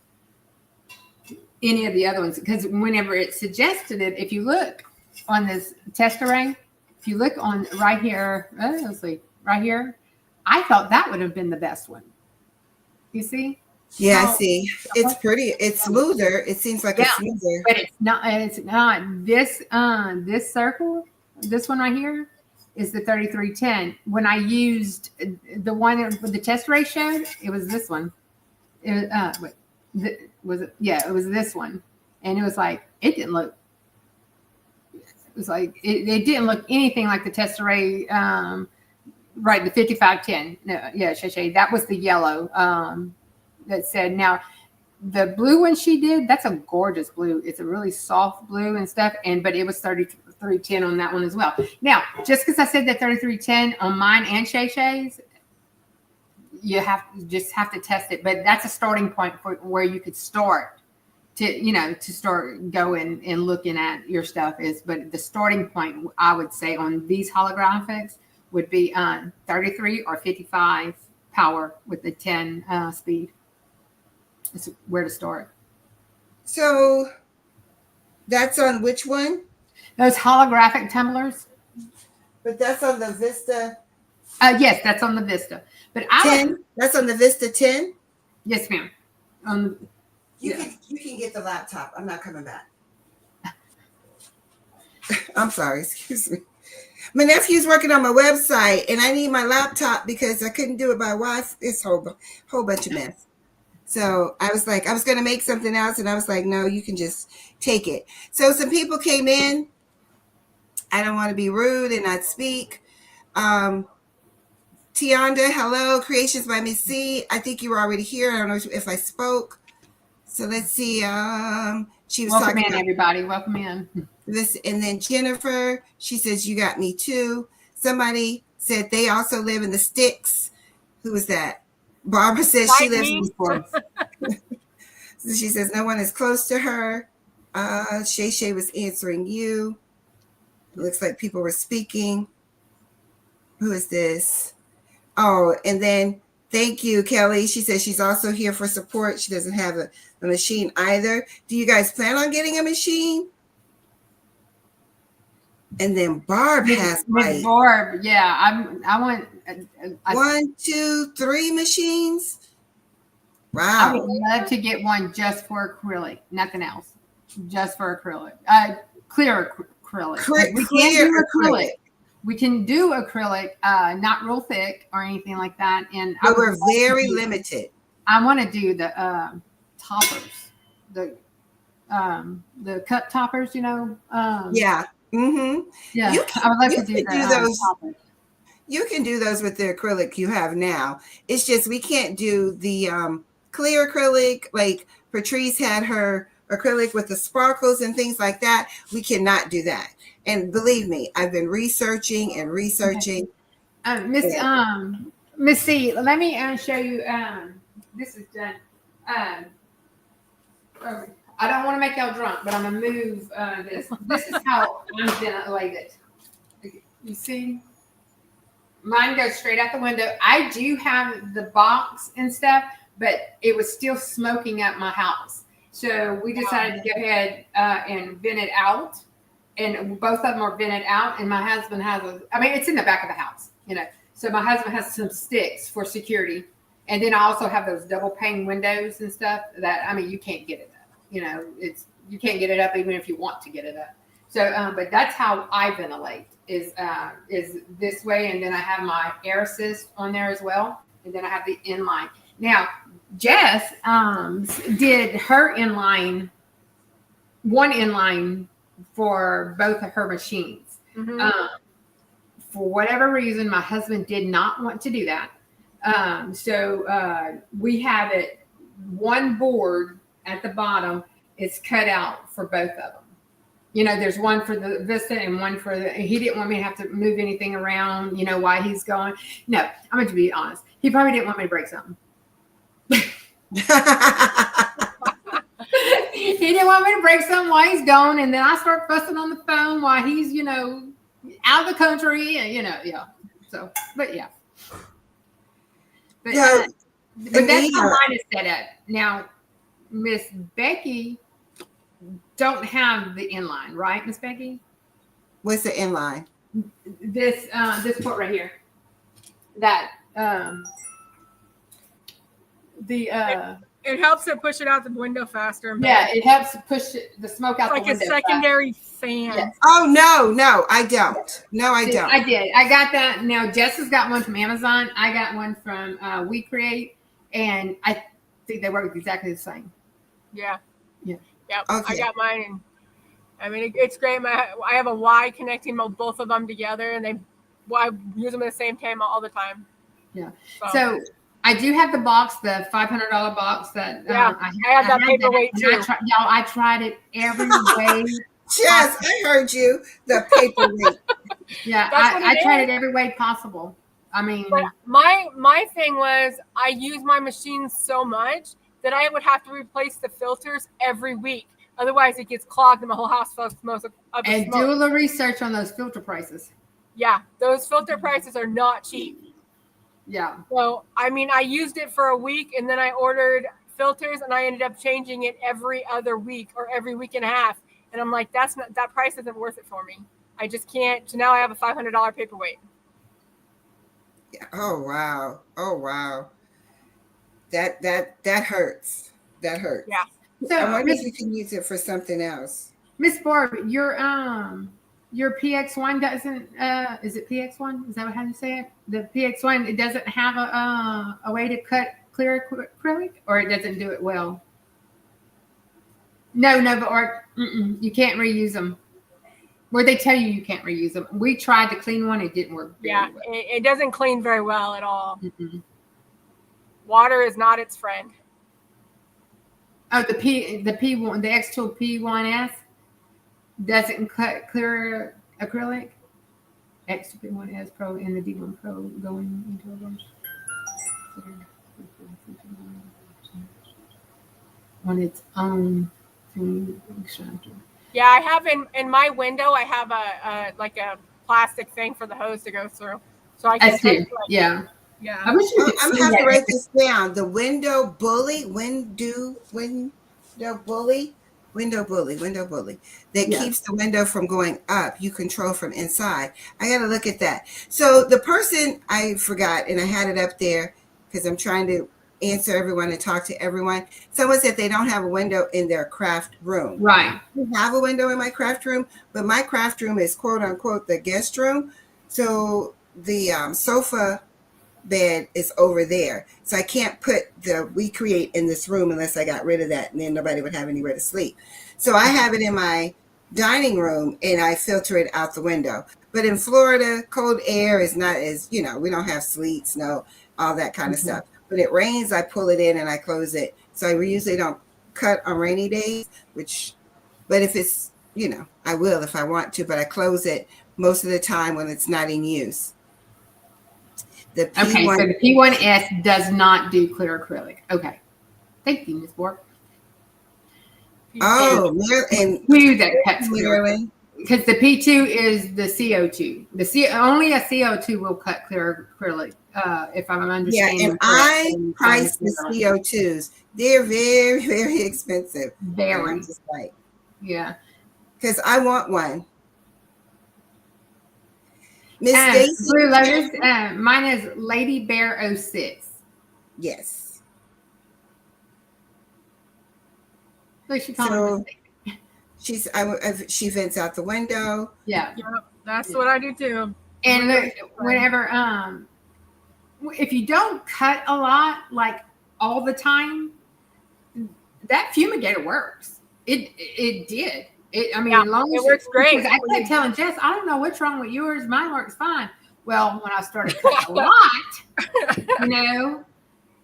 any of the other ones. Because whenever it suggested it, if you look on this test array, if you look on right here, let's see, right here, I thought that would have been the best one. You see? Yeah, I see. It's pretty. It's smoother. It seems like it's smoother. But it's not. It's not. This circle, this one right here, is the 3310. When I used the one with the test array showed, it was this one. It was it? Yeah, it was this one, and it was like it didn't look. It was like it didn't look anything like the test array. Right, the 5510. No, yeah, Shay, that was the yellow. That said, now the blue one she did, that's a gorgeous blue. It's a really soft blue and stuff. But it was 3310 on that one as well. Now, just because I said that 3310 on mine and Shay's, you just have to test it. But that's a starting point for where you could start to start going and looking at your stuff but the starting point I would say on these holographics would be 33 or 55 power with the 10 speed. It's where to start. So that's on which one? Those holographic tumblers. But that's on the Vista. Yes, that's on the Vista. But 10. That's on the Vista 10. Yes, ma'am. You can get the laptop. I'm not coming back. I'm sorry. Excuse me. My nephew's working on my website, and I need my laptop because I couldn't do it by Wi-Fi. It's a whole bunch of mess. So I was like, I was going to make something else, and I was like, no, you can just take it. So some people came in. I don't want to be rude and not speak. Tionda, hello. Creations by Miss C. I think you were already here. I don't know if I spoke. So let's see. She was welcome talking in, about everybody. Welcome in. this, and then Jennifer, she says, you got me too. Somebody said they also live in the sticks. Who was that? Barbara says she lives in the sticks. So she says no one is close to her. Shay was answering you. It looks like people were speaking. Who is this? Oh, and then thank you, Kelly. She says she's also here for support. She doesn't have a machine either. Do you guys plan on getting a machine? And then Barb has Miss Barb, yeah. I want 1, 2, 3 machines. I would Wow. love to get one just for acrylic, nothing else. Just for acrylic. Clear acrylic. We can do acrylic, not real thick or anything like that. And But we're very limited. I want to do the toppers, the cup toppers, Yeah. Yeah, I would like to do those. toppers. You can do those with the acrylic you have now. It's just we can't do the clear acrylic like Patrice had her acrylic with the sparkles and things like that. We cannot do that. And believe me, I've been researching. Miss C, let me show you. This is done. I don't want to make y'all drunk, but I'm gonna move this. This is how I'm gonna lay it. You see, mine goes straight out the window. I do have the box and stuff, but it was still smoking up my house. So we decided to go ahead and vent it out. And both of them are vented out. And my husband has it's in the back of the house, So my husband has some sticks for security. And then I also have those double pane windows and stuff that, you can't get it up. You can't get it up even if you want to get it up. So, but that's how I ventilate is this way. And then I have my air assist on there as well. And then I have the inline. Now, Jess did her one inline for both of her machines. Mm-hmm. For whatever reason, my husband did not want to do that. So we have it, one board at the bottom is cut out for both of them. There's one for the Vista and one for he didn't want me to have to move anything around, while he's going. No, I'm going to be honest. He probably didn't want me to break something. He didn't want me to break something while he's gone. And then I start fussing on the phone while he's, out of the country and, yeah. So, but yeah. But that's how mine is set up. Now, Miss Becky don't have the inline, right, Miss Becky? What's the inline? This port right here. That it helps it push it out the window faster. Yeah, it helps push the smoke out the window. Like a secondary fan. Yes. Oh no, I don't. No, I don't. I did. I got that. Now Jess has got one from Amazon. I got one from We Create, and I think they work exactly the same. Yeah. Yeah. Yep. Okay. I got mine, and it's great. I have a Y connecting both of them together, and I use them at the same time all the time. Yeah. So I do have the box, the $500 box that I have that paperweight too. I tried it every way. Yes, I heard you. The paperweight. Yeah, I tried it every way possible. But my thing was I use my machines so much that I would have to replace the filters every week. Otherwise, it gets clogged and my whole house fills most of the And smoke. do a little research on those filter prices. Yeah, those filter prices are not cheap. Yeah. So, I used it for a week and then I ordered filters and I ended up changing it every other week or every week and a half. And I'm like, that price isn't worth it for me. I just can't. So now I have a $500 paperweight. Yeah. Oh, wow. That hurts. That hurts. Yeah. So I wonder if you can use it for something else. Miss Barb, your PX1 doesn't is it PX1? Is that how you say it? The PX1, it doesn't have a way to cut clear acrylic, or it doesn't do it well. No, but you can't reuse them. Where they tell you can't reuse them. We tried to clean one, it didn't work. Yeah, well. It doesn't clean very well at all. Mm-mm. Water is not its friend. Oh, the P1, the X2 P1S doesn't cut clear acrylic. X2 P1S Pro and the D1 Pro going into a bunch. On its own extractor. Yeah, I have in my window. I have a plastic thing for the hose to go through, so I can. That's it. Yeah. Yeah. I wish you could I'm see gonna have that. to write this down. The window bully that keeps the window from going up. You control from inside. I got to look at that. So the person, I forgot, and I had it up there because I'm trying to answer everyone and talk to everyone. Someone said they don't have a window in their craft room. Right. I have a window in my craft room, but my craft room is quote unquote the guest room. So the sofa bed is over there. So I can't put the We Create in this room unless I got rid of that, and then nobody would have anywhere to sleep. So I have it in my dining room and I filter it out the window. But in Florida, cold air is not as, we don't have sleet, snow, all that kind of stuff. When it rains, I pull it in and I close it. So I usually don't cut on rainy days, but if it's, I will if I want to, but I close it most of the time when it's not in use. So the P1S does not do clear acrylic. Okay. Thank you, Ms. Bork. Oh, and that cuts clear. because the P2 is the CO2. Only a CO2 will cut clear acrylic. If I'm understanding. Yeah, and I price the CO2s. They're very, very expensive. Very. I'm just like, yeah. Because I want one. Miss Stacy. Blue Lotus. Mine is Lady Bear 06. Yes. So she called she vents out the window. Yeah. Yep, that's what I do too. And look, whenever if you don't cut a lot, like all the time, that fumigator works. It did. As long as it works great. I kept telling Jess, I don't know what's wrong with yours. Mine works fine. Well, when I started cutting a lot,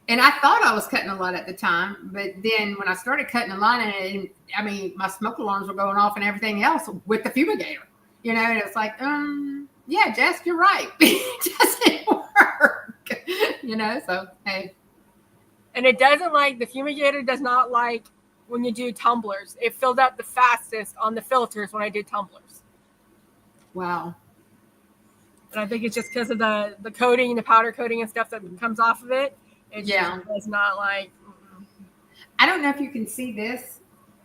and I thought I was cutting a lot at the time, but then when I started cutting a lot, and my smoke alarms were going off and everything else with the fumigator, and it's like, yeah, Jess, you're right. It doesn't work, so hey. And it doesn't the fumigator does not like when you do tumblers. It filled up the fastest on the filters when I did tumblers. Wow. And I think it's just because of the coating, the powder coating and stuff that comes off of it. It just does not like. I don't know if you can see this.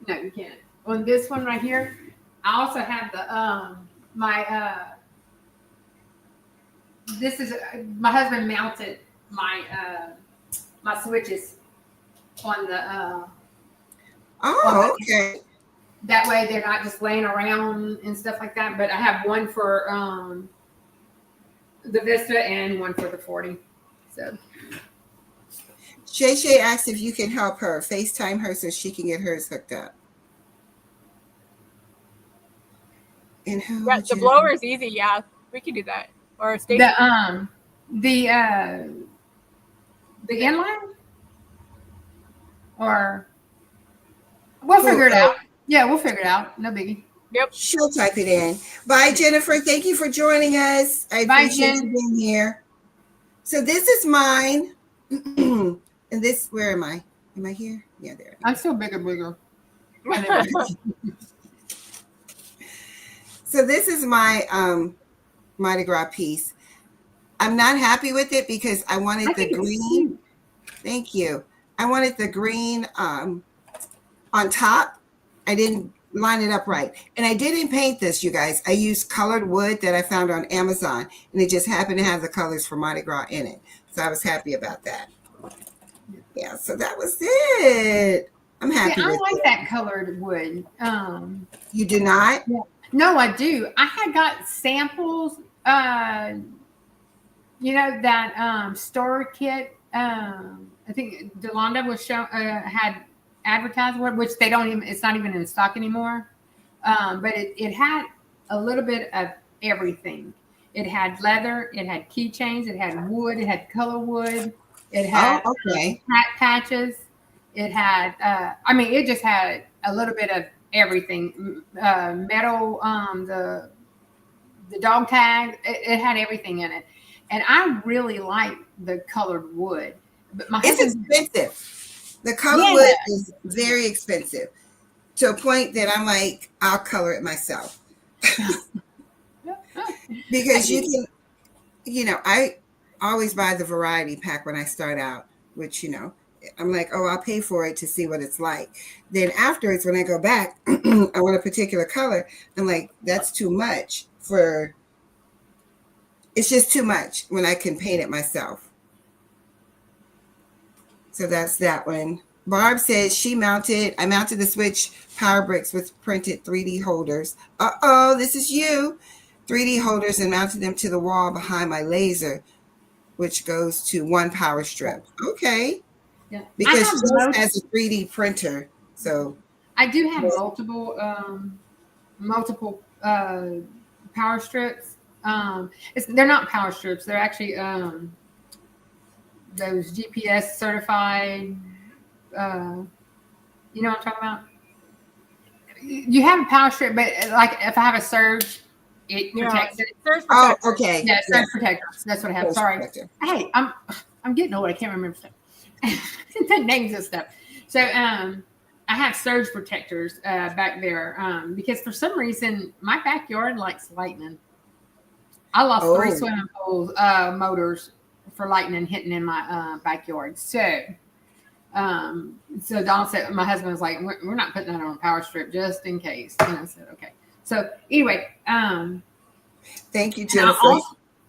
No, you can't. On this one right here, I also have the this is my husband mounted my my switches on the okay. That way they're not just laying around and stuff like that. But I have one for the Vista and one for the 40. So Shay asked if you can help her FaceTime her so she can get hers hooked up. And the blower is easy. Yeah, we can do that. Or Stacey. The inline, or we'll figure it out. Yeah, we'll figure it out. No biggie. Yep. She'll type it in. Bye, Jennifer. Thank you for joining us. I appreciate you being here. So this is mine. And this, where am I? Am I here? Yeah, there. I'm still bigger. So this is my Mardi Gras piece. I'm not happy with it because I wanted the green. Thank you. I wanted the green on top. I didn't line it up right. And I didn't paint this, you guys. I used colored wood that I found on Amazon, and it just happened to have the colors for Mardi Gras in it. So I was happy about that. Yeah, so that was it. I'm happy with it. I like that colored wood. You do not? Yeah. No, I do. I had got samples, that store kit. I think Delonda was had advertised, which they don't even, it's not even in stock anymore. But it had a little bit of everything. It had leather, it had keychains, it had wood, it had color wood, it had hat patches, it had, it just had a little bit of everything. Metal, the dog tag, it had everything in it. And I really like the colored wood. But it's expensive. The colored wood is very expensive to a point that I'm like, I'll color it myself. Because you can, I always buy the variety pack when I start out, which, I'm like, oh, I'll pay for it to see what it's like. Then afterwards, when I go back, I want a particular color. I'm like, that's too much it's just too much when I can paint it myself. So that's that one. Barb says I mounted the switch power bricks with printed 3D holders. This is you. 3D holders and mounted them to the wall behind my laser, which goes to one power strip. Okay. Yeah. Because she has a 3D printer. So I do have multiple power strips. They're not power strips. They're actually those GPS certified. You know what I'm talking about? You have a power strip, but like if I have a surge, it protects it. Okay. Yeah, surge protectors. That's what I have. Surge Sorry. Protector. Hey, I'm getting old. I can't remember stuff. The names of stuff. So I I have surge protectors back there because for some reason my backyard likes lightning. I lost 3 swimming pool motors for lightning hitting in my backyard. So Donald said, my husband was like, we're not putting that on a power strip just in case. And I said, okay. So anyway, thank you, Jennifer.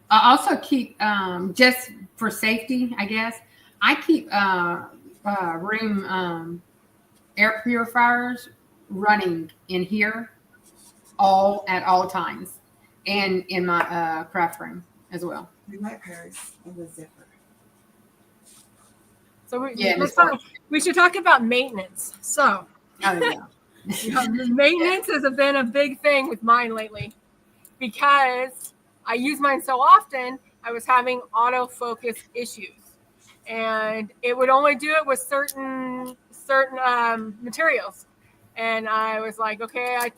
I also keep, just for safety, I guess, I keep room air purifiers running in here at all times, and in my craft room as well. We might Paris in the zipper. So we should talk about maintenance. So maintenance has been a big thing with mine lately because I use mine so often. I was having autofocus issues, and it would only do it with certain materials. And I was like, okay, I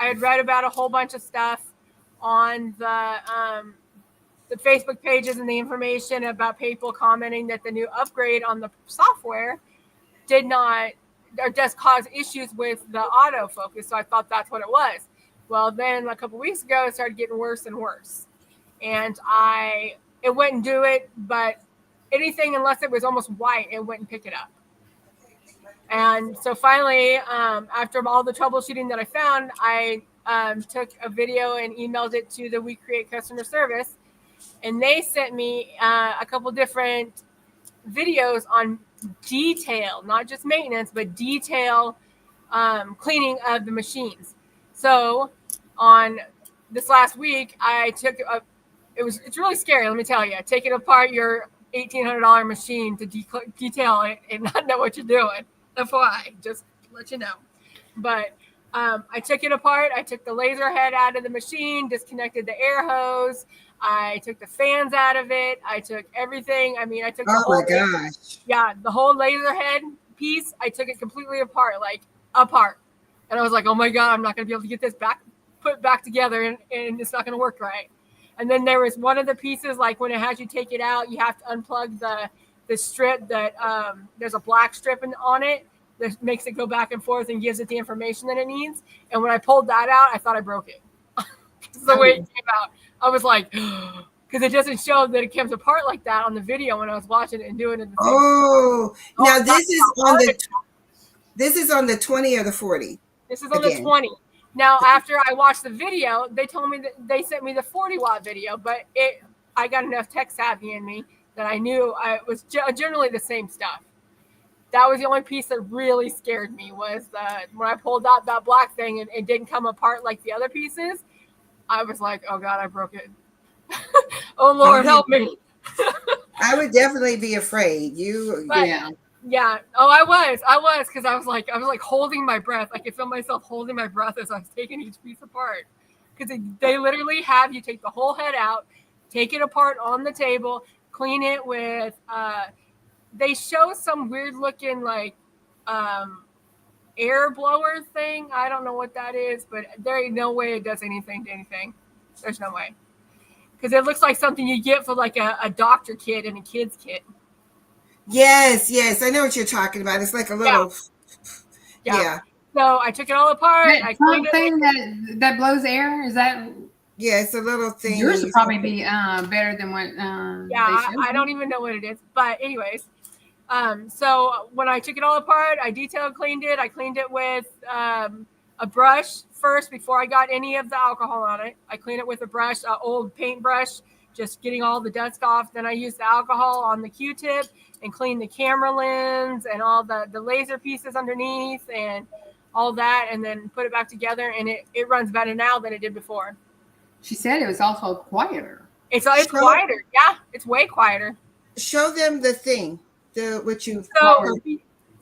had read about a whole bunch of stuff on the Facebook pages and the information about people commenting that the new upgrade on the software does cause issues with the autofocus. So I thought that's what it was. Well, then a couple weeks ago, it started getting worse and worse. And it wouldn't do it, but anything unless it was almost white, it wouldn't pick it up. And so finally, after all the troubleshooting that I found, I took a video and emailed it to the We Create customer service. And they sent me a couple different videos on detail, not just maintenance, but detail cleaning of the machines. So on this last week, I took it's really scary. Let me tell you, taking apart your $1,800 machine to detail it and not know what you're doing. FYI, just to let you know. But I took it apart. I took the laser head out of the machine, disconnected the air hose. I took the fans out of it. I took everything. I mean, I took the whole laser head piece. I took it completely apart. And I was like, oh my God, I'm not going to be able to get this put back together, and it's not going to work right. And then there was one of the pieces, like when it has you take it out, you have to unplug the strip that there's a black strip on it that makes it go back and forth and gives it the information that it needs. And when I pulled that out, I thought I broke it. The way it came out, I was like, because it doesn't show that it comes apart like that on the video when I was watching it and doing it. Now this is on the 20 or the 40. This is on the 20. Now, after I watched the video, they told me that they sent me the 40-watt video, but I got enough tech savvy in me that I knew it was generally the same stuff. That was the only piece that really scared me was when I pulled out that black thing and it didn't come apart like the other pieces. I was like, oh God, I broke it. Oh Lord, help me. I would definitely be afraid. Yeah. Oh, I was because I was like holding my breath. I could feel myself holding my breath as I was taking each piece apart. Because they literally have you take the whole head out, take it apart on the table, clean it with. They show some weird looking air blower thing. I don't know what that is, but there ain't no way it does anything to anything. There's no way. Because it looks like something you get for like a doctor kit and a kid's kit. Yes, I know what you're talking about. It's like a little, yeah. So I took it all apart. I cleaned it. That blows air. Is that? Yeah, it's a little thing. Yours would probably be better than what. I don't even know what it is. But anyways, so when I took it all apart, I detailed cleaned it. I cleaned it with a brush first before I got any of the alcohol on it. I cleaned it with a brush, an old paint brush, just getting all the dust off. Then I used the alcohol on the Q-tip and cleaned the camera lens and all the laser pieces underneath and all that, and then put it back together. And it runs better now than it did before. She said it was also quieter. It's quieter. Yeah, it's way quieter. Show them the thing, what you.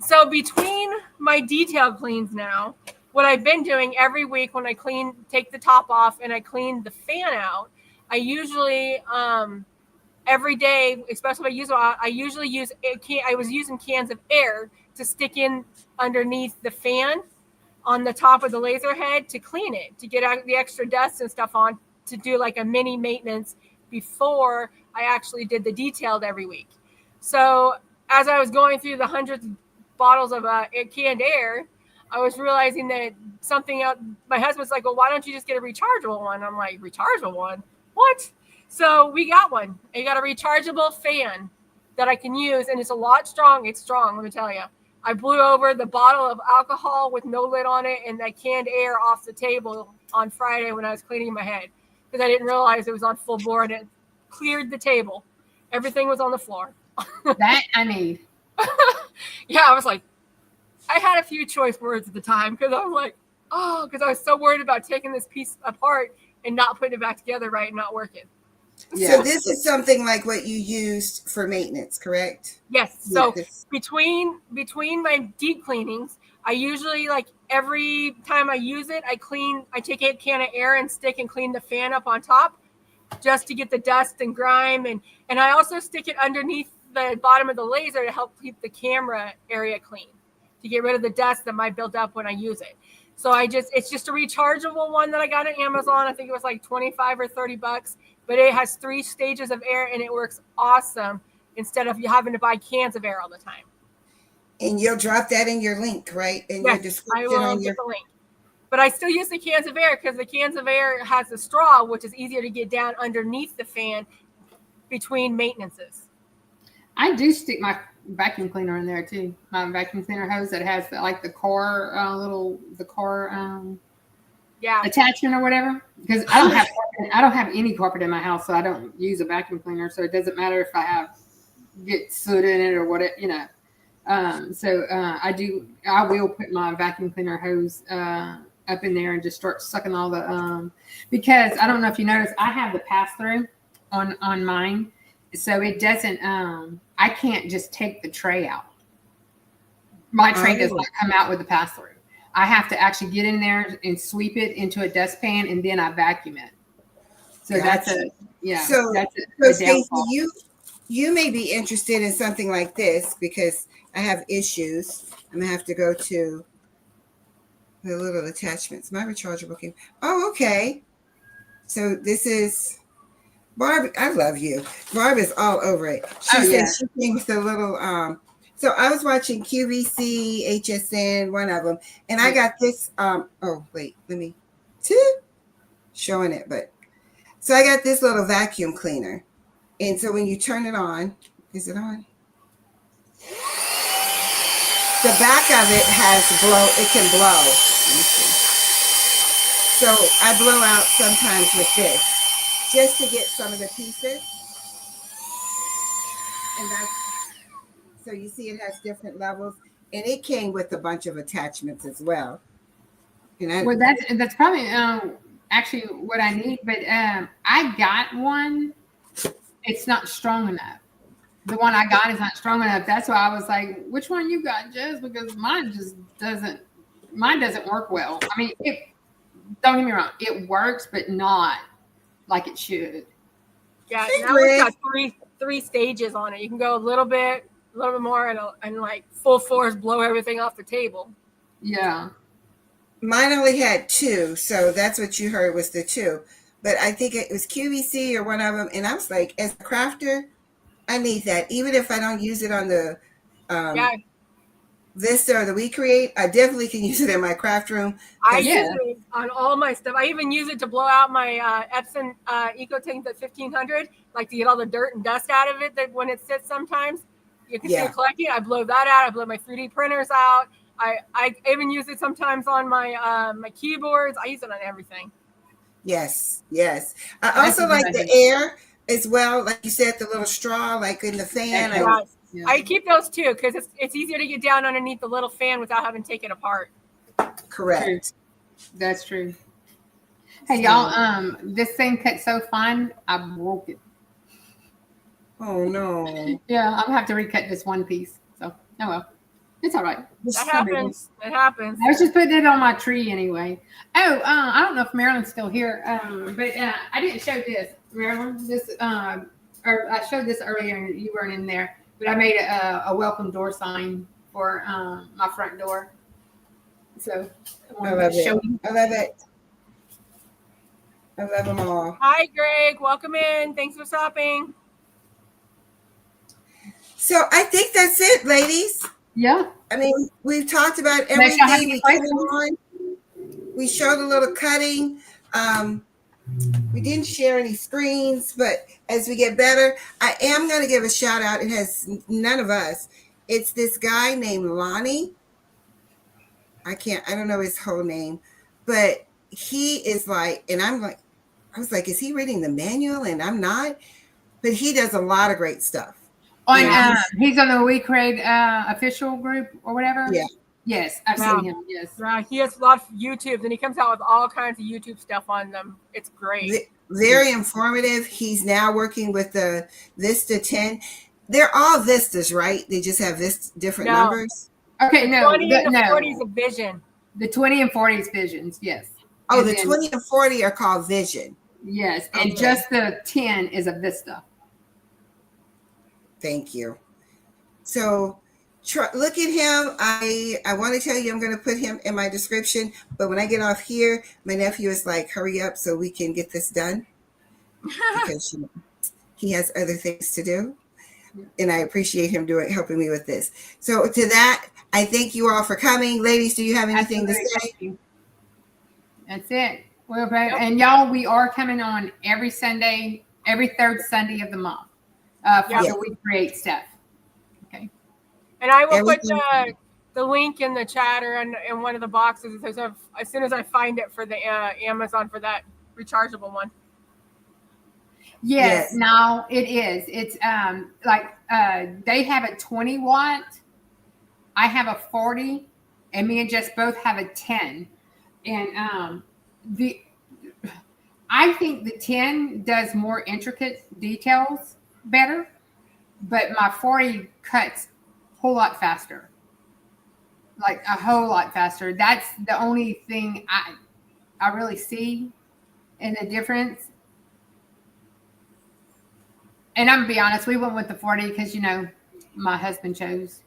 So between my detail cleans now, what I've been doing every week when I take the top off and I clean the fan out, I usually every day, especially if I usually use I was using cans of air to stick in underneath the fan on the top of the laser head to clean it, to get out the extra dust and stuff on, to do like a mini maintenance before I actually did the detailed every week. So as I was going through the hundreds bottles of canned air, I was realizing that something else. My husband's like, well, why don't you just get a rechargeable one? I'm like, rechargeable one? What? So we got one. I got a rechargeable fan that I can use, and it's a lot strong. It's strong, let me tell you. I blew over the bottle of alcohol with no lid on it and that canned air off the table on Friday when I was cleaning my head because I didn't realize it was on full bore, and it cleared the table. Everything was on the floor. That I need. Yeah, I was like, I had a few choice words at the time because I was like, oh, because I was so worried about taking this piece apart and not putting it back together right and not working. So this is something like what you used for maintenance, correct? Yes. So Yes. between my deep cleanings, I usually, like, every time I use it, I take a can of air and stick and clean the fan up on top just to get the dust and grime. And I also stick it underneath the bottom of the laser to help keep the camera area clean, to get rid of the dust that might build up when I use it. So it's just a rechargeable one that I got on Amazon. I think it was like 25 or 30 bucks, but it has 3 stages of air and it works awesome instead of you having to buy cans of air all the time. And you'll drop that in your link, right? In your description I will on get your the link. But I still use the cans of air because the cans of air has a straw, which is easier to get down underneath the fan between maintenances. I do stick my vacuum cleaner in there too. My vacuum cleaner hose that has the core attachment or whatever. Because I don't have any carpet in my house, so I don't use a vacuum cleaner. So it doesn't matter if I get soot in it or whatever, I will put my vacuum cleaner hose up in there and just start sucking all the because I don't know if you notice, I have the pass through on mine. So it doesn't, I can't just take the tray out. My tray does not come out with the pass through. I have to actually get in there and sweep it into a dustpan and then I vacuum it. So Gotcha. So Stacey, you may be interested in something like this because I have issues. I'm gonna have to go to the little attachments. My rechargeable came. Oh, okay. So this is Barb. I love you. Barb is all over it. She said she came with a little. So I was watching QVC, HSN, one of them, and I got this. Oh wait, let me showing it, but so I got this little vacuum cleaner, and so when you turn it on, is it on? The back of it has it can blow. Let me see. So I blow out sometimes with this just to get some of the pieces. And so you see it has different levels, and it came with a bunch of attachments as well. Well, that's probably actually what I need, but I got one. It's not strong enough. The one I got is not strong enough. That's why I was like, which one you got, Jess? Because mine doesn't work well. I mean, don't get me wrong, it works, but not like it should. Yeah, now it's got three stages on it. You can go a little bit more, and like full force blow everything off the table. Yeah. Mine only had 2, so that's what you heard was the 2. But I think it was QVC or one of them, and I was like, as a crafter, I need that. Even if I don't use it on the Vista or the We Create, I definitely can use it in my craft room. I use it on all my stuff. I even use it to blow out my Epson EcoTank, the 1500, like to get all the dirt and dust out of it. That when it sits, sometimes you can see it collecting. I blow that out. I blow my 3D printers out. I even use it sometimes on my my keyboards. I use it on everything. Yes. I also like the air as well. Like you said, the little straw, like in the fan. I keep those too because it's easier to get down underneath the little fan without having to take it apart. Correct. That's true. Hey, y'all, this thing cut so fine, I broke it. Oh, no. Yeah, I'm going to have to recut this one piece. So, oh well. It's all right. That happens. It happens. I was just putting it on my tree anyway. Oh, I don't know if Marilyn's still here, but I didn't show this. Marilyn, or I showed this earlier and you weren't in there, but I made a welcome door sign for my front door. So I love it. I love them all. Hi, Greg. Welcome in. Thanks for stopping. So I think that's it, ladies. Yeah. I mean, we've talked about Unless y'all have everything. any We came questions. on. We showed a little cutting. We didn't share any screens, but as we get better, I am going to give a shout out. It has none of us. It's this guy named Lonnie. I don't know his whole name, but he is like, and I was like, is he reading the manual? And I'm not, but he does a lot of great stuff. On Yeah. he's on the We Create official group or whatever. Yeah. Yes, I've Yeah. seen him. Yes. Yeah, he has a lot of YouTubes, and he comes out with all kinds of YouTube stuff on them. It's great. Very informative. He's now working with the Vista 10. They're all Vistas, right? They just have different No. numbers. Okay, The no, 20 and the 40 is a vision. The 20 and 40 is visions. Yes. Oh, And the then- 20 and 40 are called Vision. Yes, and Okay. just the 10 is a Vista. Thank you. So look at him. I want to tell you, I'm going to put him in my description, but when I get off here, my nephew is like, hurry up so we can get this done, because he has other things to do, and I appreciate him helping me with this. So to that, I thank you all for coming. Ladies, do you have anything to say? That's it. Well, and y'all, we are coming on every Sunday, every third Sunday of the month for the We Create stuff. Okay. And I will put the link in the chat or in one of the boxes as soon as I find it for the Amazon for that rechargeable one. Yes, no, it is. It's they have a 20 watt. I have a 40, and me and Jess both have a 10. And I think the 10 does more intricate details better, but my 40 cuts a whole lot faster. Like a whole lot faster. That's the only thing I really see in the difference. And I'm gonna be honest, we went with the 40 because my husband chose.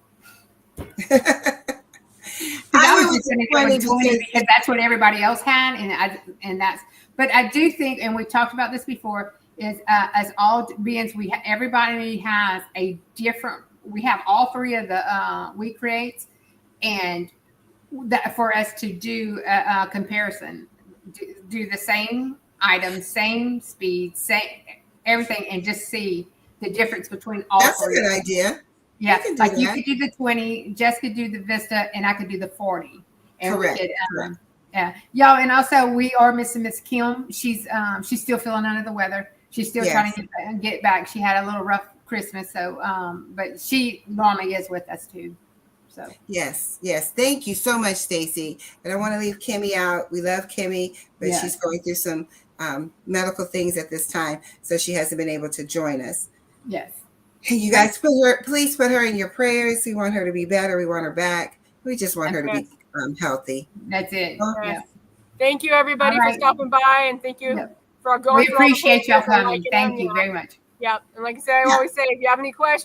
I was just going to go with 20 because that's what everybody else had, But I do think, and we've talked about this before, is as all beings, everybody has a different. We have all three of the We Creates, and that for us to do a comparison, do the same items, same speed, same everything, and just see the difference between all. That's three. a good idea. Yeah, like you could do the 20, Jess could do the Vista, and I could do the 40. And Correct. Yeah, y'all, and also we are missing Miss Kim. She's still feeling under the weather. She's still trying to get back. She had a little rough Christmas, so but she normally is with us too. So yes. Thank you so much, Stacy. I don't want to leave Kimmy out. We love Kimmy, but she's going through some medical things at this time, so she hasn't been able to join us. Yes. You guys, please put her in your prayers. We want her to be better. We want her back. We just want her to be healthy. That's it. Yeah. Thank you, everybody, for stopping by, and thank you for going. We appreciate y'all coming. Thank you very much. Yeah, and like I said, I always say, if you have any questions.